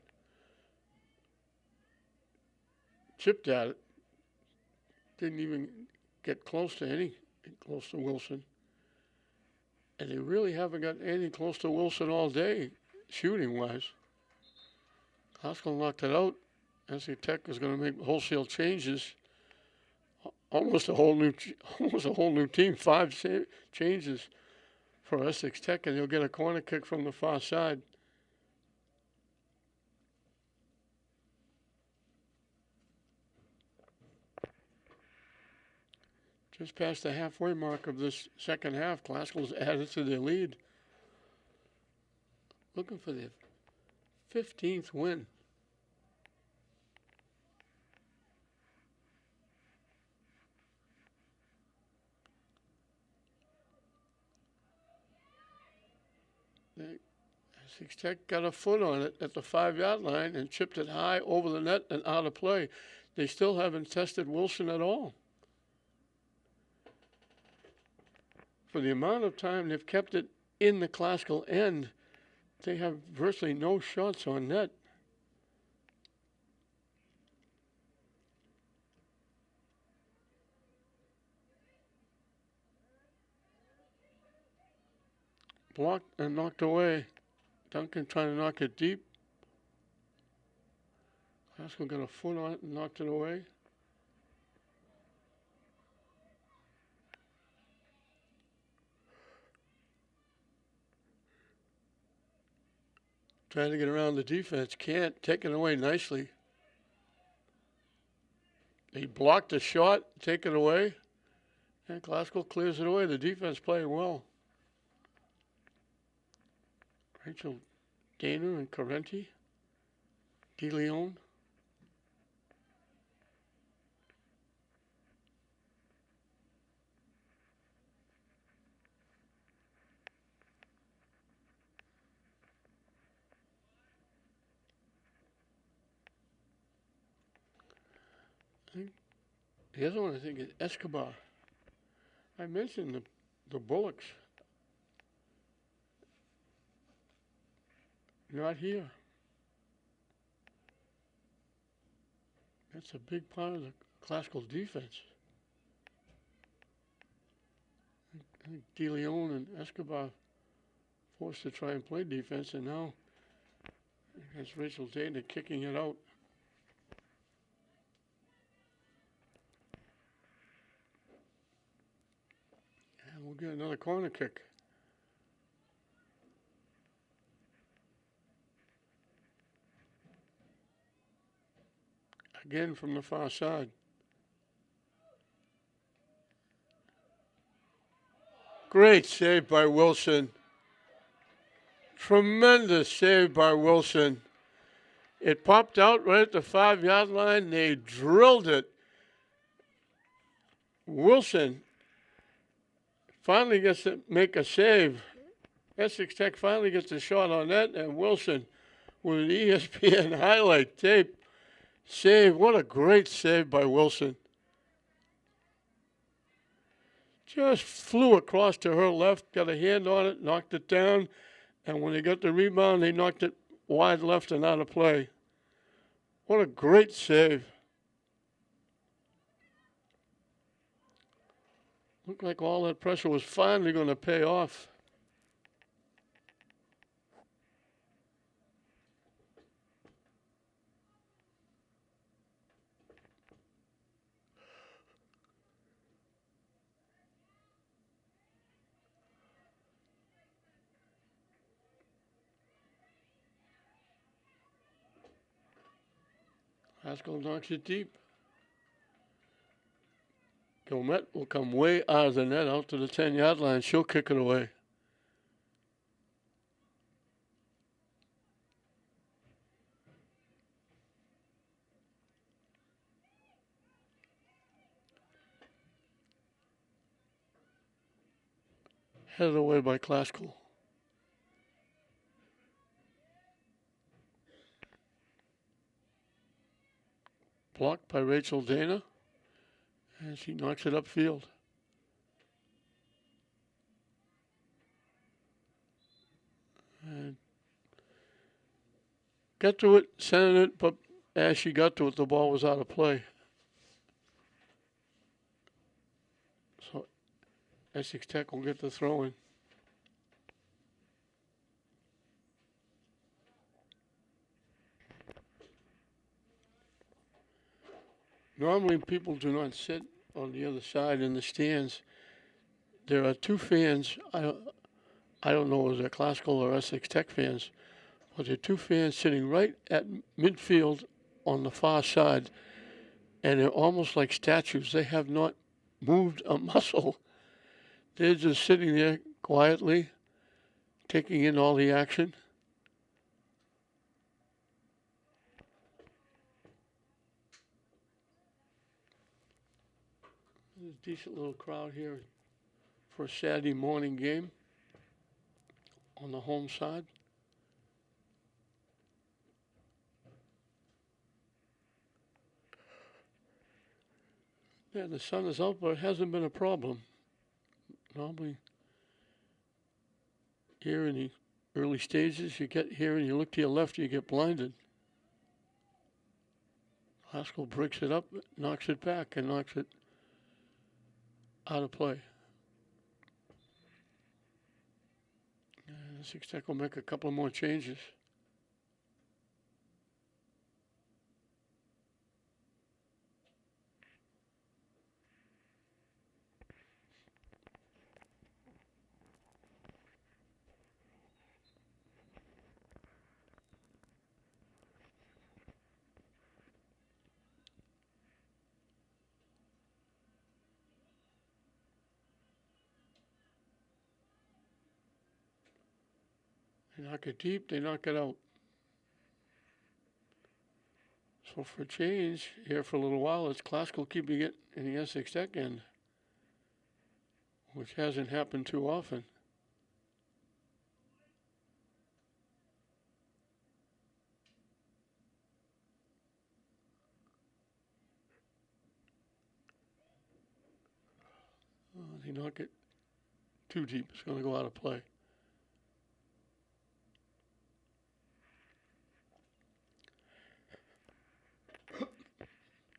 chipped at it. Didn't even get close to Wilson. And they really haven't got anything close to Wilson all day, shooting-wise. Haskell knocked it out. Essex Tech is going to make wholesale changes. Almost a whole new team. 5 changes for Essex Tech, and they'll get a corner kick from the far side. Just past the halfway mark of this second half, Classical's added to their lead. Looking for their 15th win. Essex Tech got a foot on it at the 5-yard line and chipped it high over the net and out of play. They still haven't tested Wilson at all. For the amount of time they've kept it in the Classical end, they have virtually no shots on net. Blocked and knocked away. Duncan trying to knock it deep. Classical got a foot on it and knocked it away. Trying to get around the defense. Can't. Taken away nicely. He blocked the shot, taken away. And Classical clears it away. The defense playing well. Rachel Gaynor and Correnti. DeLeon. I think the other one I think is Escobar. I mentioned the Bullocks. Not here. That's a big part of the classical defense. I think De Leon and Escobar forced to try and play defense, and now it's Rachel Dana kicking it out. And we'll get another corner kick. Again from the far side. Great save by Wilson. Tremendous save by Wilson. It popped out right at the 5-yard line. They drilled it. Wilson finally gets to make a save. Essex Tech finally gets a shot on that, and Wilson with an ESPN highlight tape save. What a great save by Wilson. Just flew across to her left, got a hand on it, knocked it down, and when they got the rebound, they knocked it wide left and out of play. What a great save. Looked like all that pressure was finally going to pay off. Haskell knocks it deep. Gilmet will come way out of the net, out to the 10-yard line. She'll kick it away. Headed away by Classical. Blocked by Rachel Dana, and she knocks it upfield. And got to it, sent it, but as she got to it, the ball was out of play. So Essex Tech will get the throw in. Normally people do not sit on the other side in the stands. There are two fans. I don't know if they're Classical or Essex Tech fans, but there are two fans sitting right at midfield on the far side, and they're almost like statues. They have not moved a muscle. They're just sitting there quietly, taking in all the action. There's a decent little crowd here for a Saturday morning game on the home side. Yeah, the sun is out, but it hasn't been a problem. Normally, here in the early stages, you get here and you look to your left, you get blinded. Haskell breaks it up, knocks it back, and knocks it out of play. Essex Tech will make a couple more changes. They knock it deep, they knock it out. So for a change, here for a little while, it's Classical keeping it in the Essex Tech end, which hasn't happened too often. They knock it too deep. It's going to go out of play.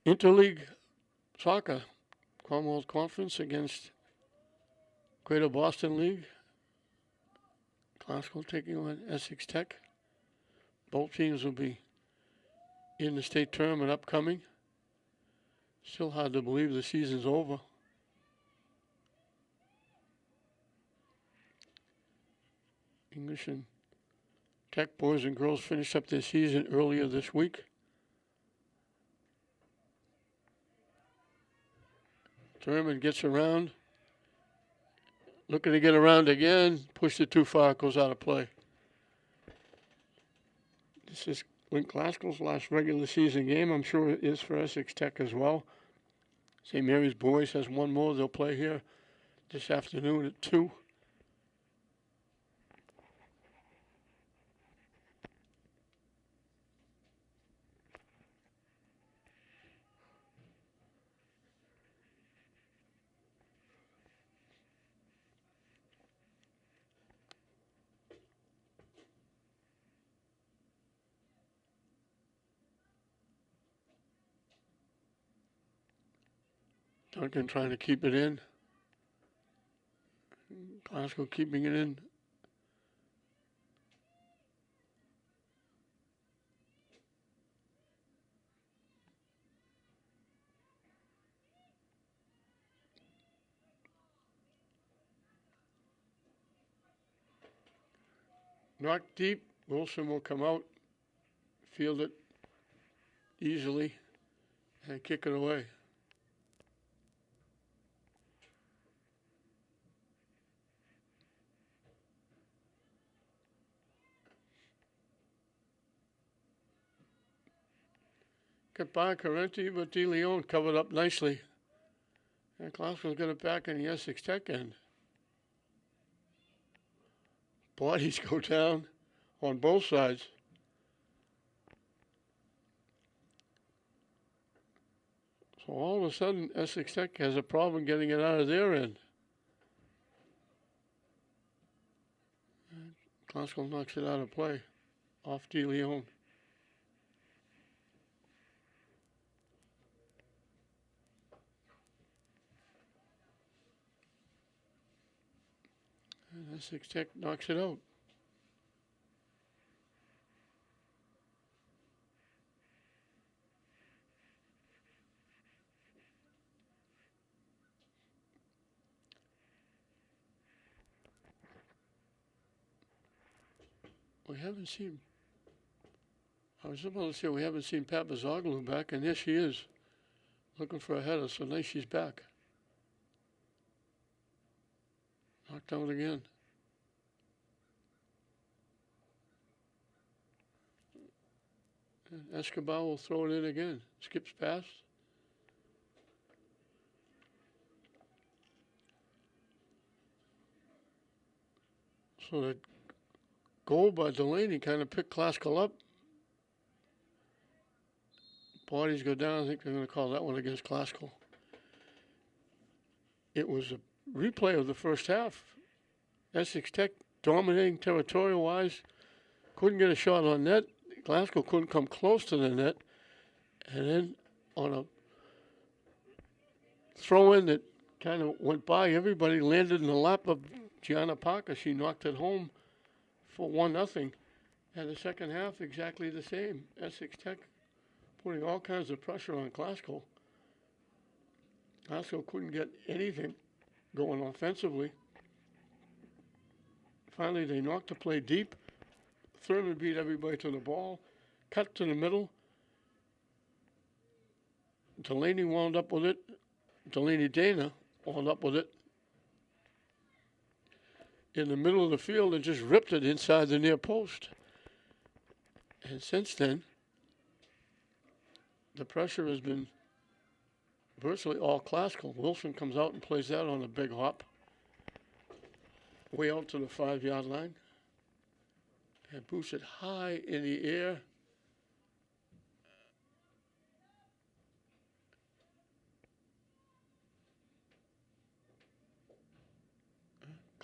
Interleague Soccer, Commonwealth Conference against Greater Boston League. Glasgow taking on Essex Tech. Both teams will be in the state tournament upcoming. Still hard to believe the season's over. English and Tech boys and girls finished up their season earlier this week. Thurman gets around. Looking to get around again. Pushed it too far. Goes out of play. This is Glasgow's last regular season game. I'm sure it is for Essex Tech as well. St. Mary's boys has one more. They'll play here this afternoon at 2. Duncan trying to keep it in. Glasgow keeping it in. Knocked deep. Wilson will come out, field it easily, and kick it away. Got by Carenti, but De Leon covered up nicely. And Glasgow's got it back in the Essex Tech end. Bodies go down on both sides. So all of a sudden, Essex Tech has a problem getting it out of their end. Glasgow knocks it out of play off De Leon. And Essex Tech knocks it out. We haven't seen, I was about to say we haven't seen Pat Bazoglu back, and here she is, looking for a header, so nice she's back. Knocked out again. And Escobar will throw it in again. Skips past. So the goal by Delaney kind of picked Glasgow up. Bodies go down. I think they're going to call that one against Glasgow. It was a replay of the first half. Essex Tech dominating territorial-wise. Couldn't get a shot on net. Glasgow couldn't come close to the net. And then on a throw-in that kind of went by, everybody landed in the lap of Gianna Parker. She knocked it home for 1-0. And the second half, exactly the same. Essex Tech putting all kinds of pressure on Glasgow. Glasgow couldn't get anything going offensively. Finally, they knocked the play deep. Thurman beat everybody to the ball. Cut to the middle. Delaney wound up with it. Delaney Dana wound up with it in the middle of the field and just ripped it inside the near post. And since then, the pressure has been virtually all Glasgow. Wilson comes out and plays that on a big hop. Way out to the 5-yard line. And boosts it high in the air.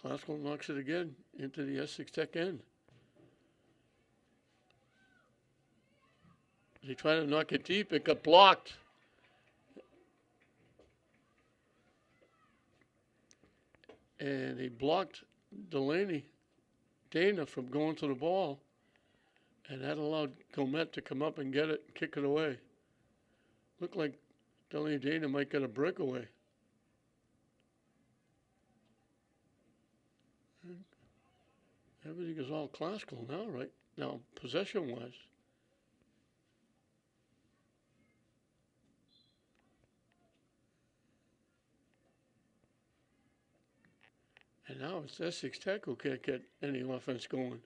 Classical knocks it again into the Essex Tech end. They tried to knock it deep. It got blocked. And they blocked Dana from going to the ball. And that allowed Gomet to come up and get it, kick it away. Looked like Dana might get a breakaway. Everything is all Classical now, right now, possession-wise. And now it's Essex Tech who can't get any offense going.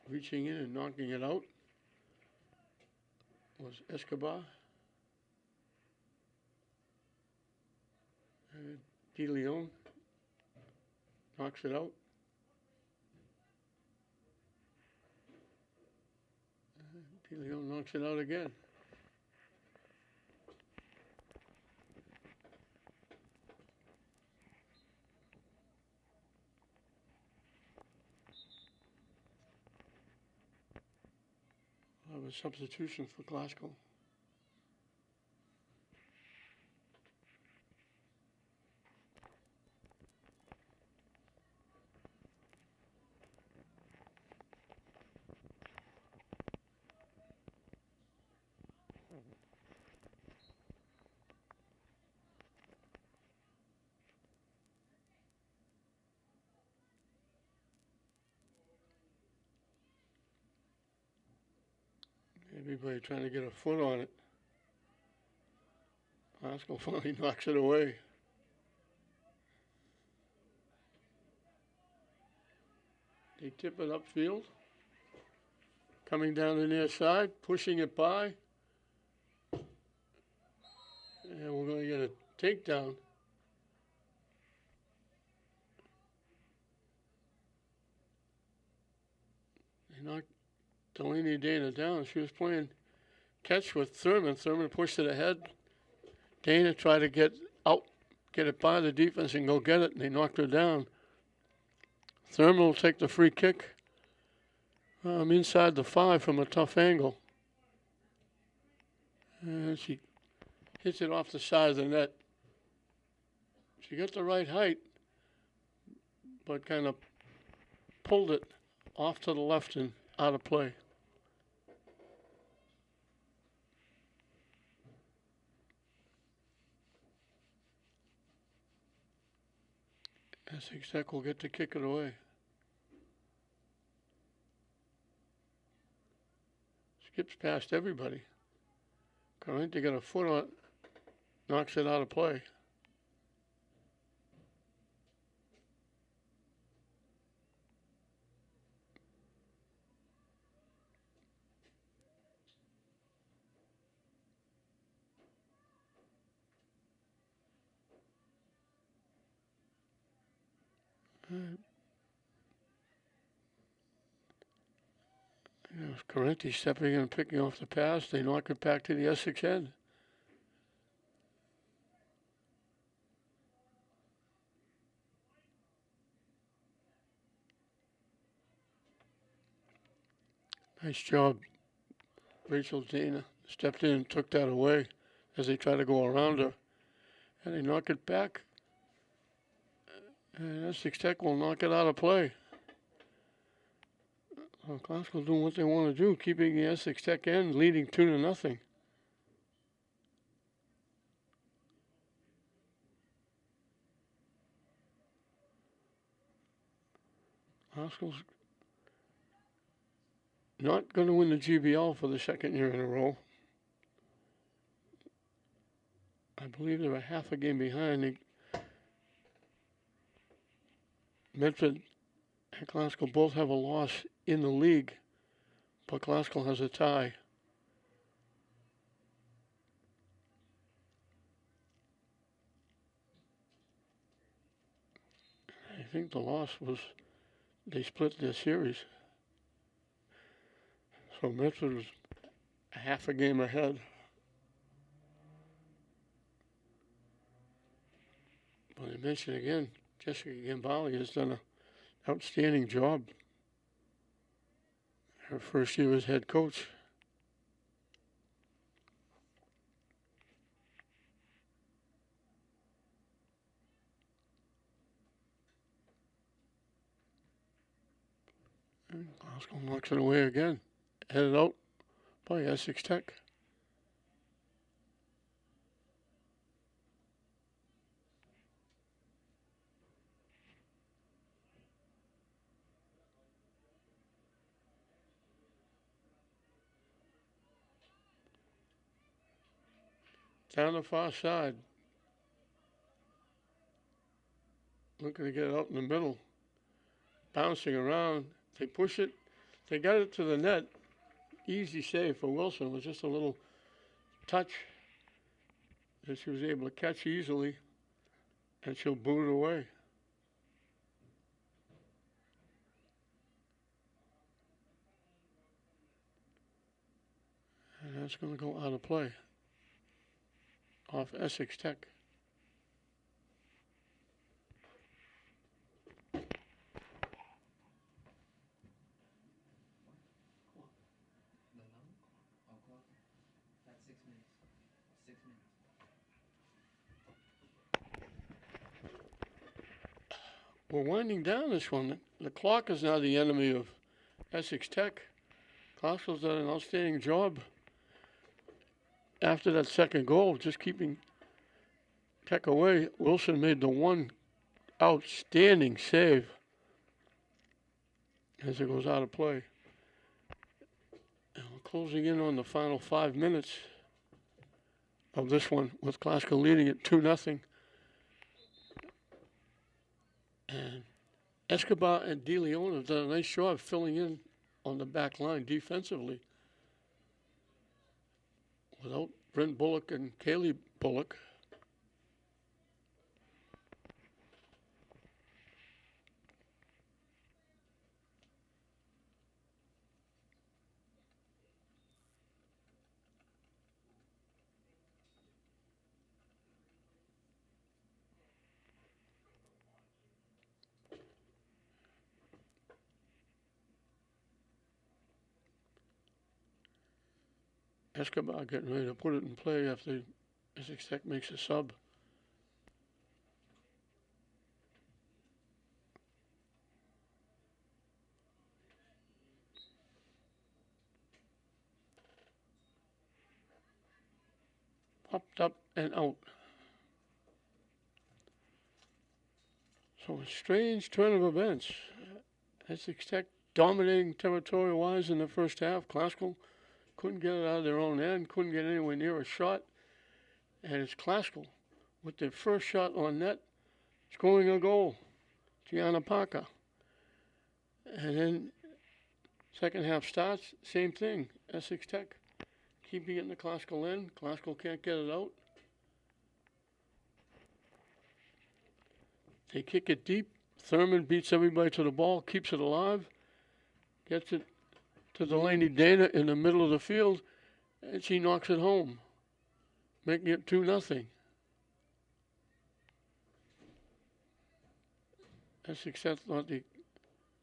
Reaching in and knocking it out was Escobar. De Leon knocks it out. De Leon knocks it out again. A substitution for Glasgow. Everybody trying to get a foot on it. Glasgow finally knocks it away. They tip it upfield. Coming down the near side, pushing it by. And we're going to get a takedown. They knocked Delaney Dana down. She was playing catch with Thurman. Thurman pushed it ahead. Dana tried to get it by the defense and go get it, and they knocked her down. Thurman will take the free kick inside the 5 from a tough angle. And she hits it off the side of the net. She got the right height, but kind of pulled it off to the left and out of play. Essex Tech will get to kick it away. Skips past everybody. Corrente got a foot on it, knocks it out of play. Corrente stepping in and picking off the pass. They knock it back to the Essex end. Nice job. Rachel Dana stepped in and took that away as they try to go around her. And they knock it back. And Essex Tech will knock it out of play. Glasgow doing what they want to do, keeping the Essex Tech end, leading 2-0. Glasgow's not going to win the GBL for the second year in a row. I believe they were half a game behind. Medford and Glasgow both have a loss in the league, but Glasgow has a tie. I think the loss was they split their series. So Medford was half a game ahead. mention again, Jessica Gambale has done an outstanding job. Her first year as head coach. And Glasgow knocks it away again. Headed out by Essex Tech. Down the far side. Looking to get it out in the middle. Bouncing around. They push it. They got it to the net. Easy save for Wilson. It was just a little touch that she was able to catch easily. And she'll boot it away. And that's going to go out of play. Off Essex Tech. We're winding down this one. The clock is now the enemy of Essex Tech. Glasgow's done an outstanding job after that second goal, just keeping Tech away. Wilson made the one outstanding save as it goes out of play. And we're closing in on the final 5 minutes of this one, with Glasgow leading it 2-0. And Escobar and De Leon have done a nice job filling in on the back line defensively. Without Brent Bullock and Kaylee Bullock. Escobar getting ready to put it in play after Essex Tech makes a sub. Popped up and out. So a strange turn of events. Essex Tech dominating territory-wise in the first half. Glasgow couldn't get it out of their own end, couldn't get anywhere near a shot. And it's Glasgow with their first shot on net, scoring a goal. Gianna Parker. And then second half starts, same thing. Essex Tech keeping it in the Glasgow end. Glasgow can't get it out. They kick it deep. Thurman beats everybody to the ball, keeps it alive, gets it to Delaney Dana in the middle of the field, and she knocks it home, making it 2-0. Essex thought they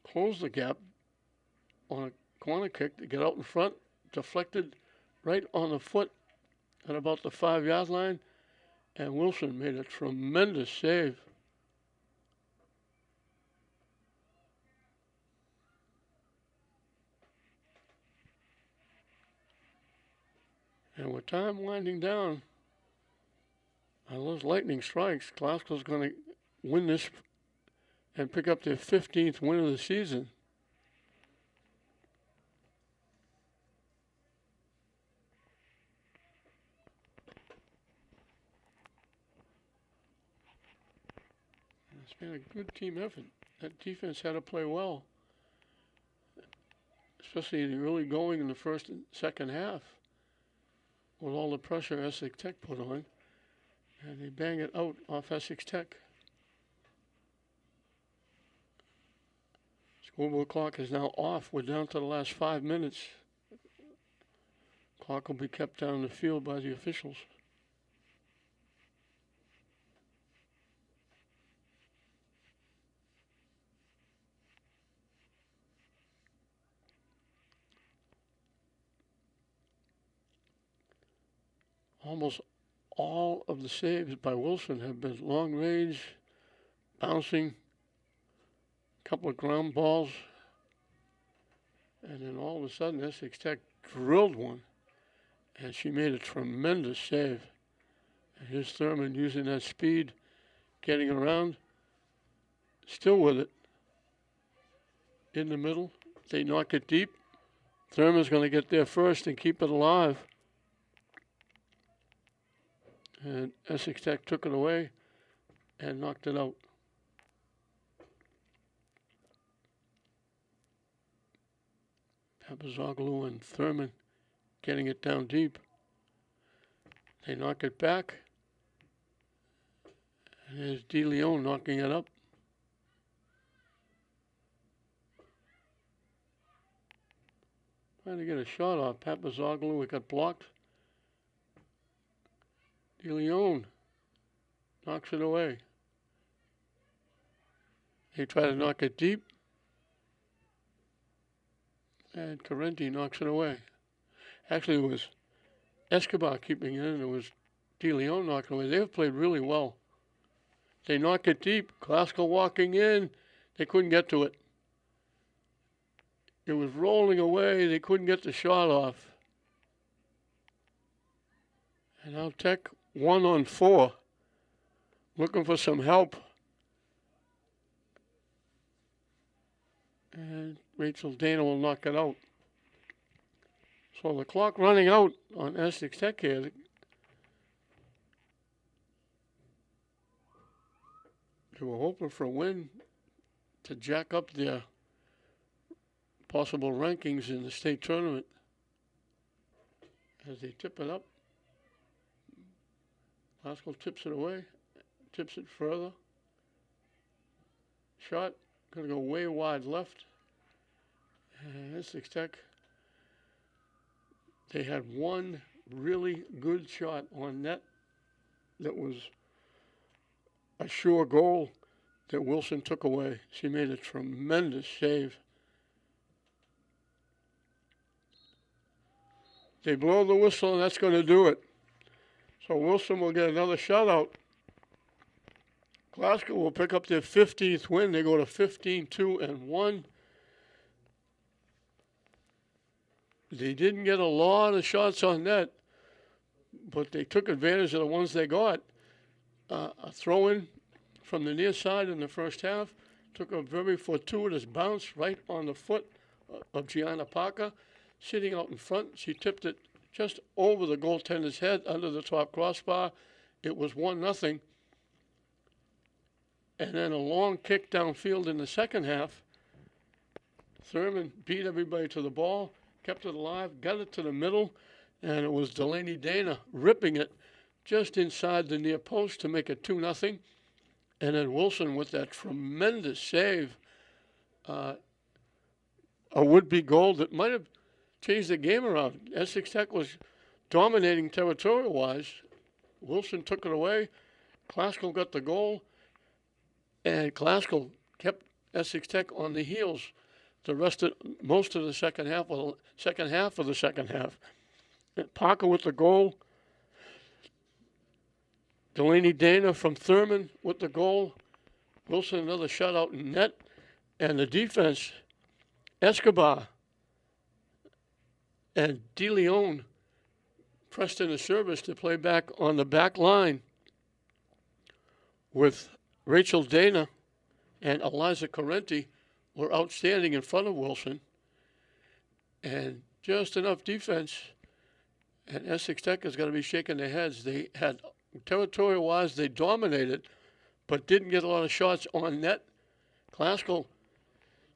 closed the gap on a corner kick to get out in front, deflected right on the foot at about the 5-yard line, and Wilson made a tremendous save. And with time winding down, on those lightning strikes, Glasgow's going to win this and pick up their 15th win of the season. It's been a good team effort. That defense had to play well, especially in the early going in the first and second half, with all the pressure Essex Tech put on. And they bang it out off Essex Tech. Scoreboard clock is now off. We're down to the last 5 minutes. Clock will be kept down the field by the officials. almost all of the saves by Wilson have been long range, bouncing, a couple of ground balls, and then all of a sudden Essex Tech drilled one, and she made a tremendous save. And here's Thurman using that speed, getting around, still with it, in the middle. They knock it deep. Thurman's going to get there first and keep it alive. And Essex Tech took it away and knocked it out. Papazoglu and Thurman getting it down deep. They knock it back. And there's De Leon knocking it up. Trying to get a shot off Papazoglu. It got blocked. De Leon knocks it away. They try to knock it deep. And Carenti knocks it away. Actually, it was Escobar keeping it in. It was De Leon knocking it away. They've played really well. They knock it deep. Glasgow walking in. They couldn't get to it. It was rolling away. They couldn't get the shot off. And now Tech 1-on-4. Looking for some help. And Rachel Dana will knock it out. So the clock running out on Essex Tech here. They were hoping for a win to jack up their possible rankings in the state tournament. As they tip it up, Glasgow tips it away, tips it further. Shot, going to go way wide left. And Essex Tech, they had one really good shot on net that was a sure goal that Wilson took away. She made a tremendous save. They blow the whistle, and that's going to do it. So Wilson will get another shutout. Glasgow will pick up their 15th win. They go to 15-2-1. They didn't get a lot of shots on net, but they took advantage of the ones they got. A throw-in from the near side in the first half took a very fortuitous bounce right on the foot of Gianna Parker. Sitting out in front, she tipped it just over the goaltender's head under the top crossbar. It was 1-0. And then a long kick downfield in the second half. Thurman beat everybody to the ball, kept it alive, got it to the middle, and it was Delaney Dana ripping it just inside the near post to make it 2-0. And then Wilson with that tremendous save, a would-be goal that might have changed the game around. Essex Tech was dominating territorial-wise. Wilson took it away. Glasgow got the goal, and Glasgow kept Essex Tech on the heels most of the second half of the second half. And Parker with the goal. Delaney Dana from Thurman with the goal. Wilson another shutout in net. And the defense, Escobar and De Leon pressed in a service to play back on the back line with Rachel Dana and Eliza Carenti were outstanding in front of Wilson. And just enough defense, and Essex Tech is going to be shaking their heads. They had, territorial-wise, they dominated, but didn't get a lot of shots on net. Glasgow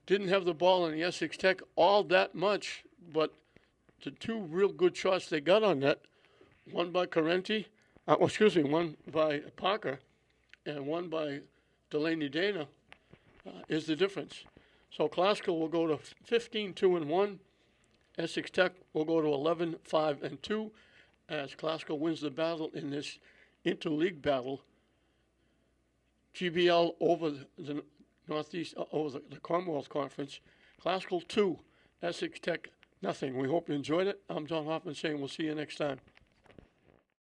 didn't have the ball in the Essex Tech all that much, but the two real good shots they got on net, one by Carenti, one by Parker, and one by Delaney Dana, is the difference. So Glasgow will go to 15-2-1. Essex Tech will go to 11-5-2 as Glasgow wins the battle in this interleague battle. GBL over the Northeast, over the Commonwealth Conference. Glasgow 2, Essex Tech nothing. We hope you enjoyed it. I'm John Hoffman saying we'll see you next time.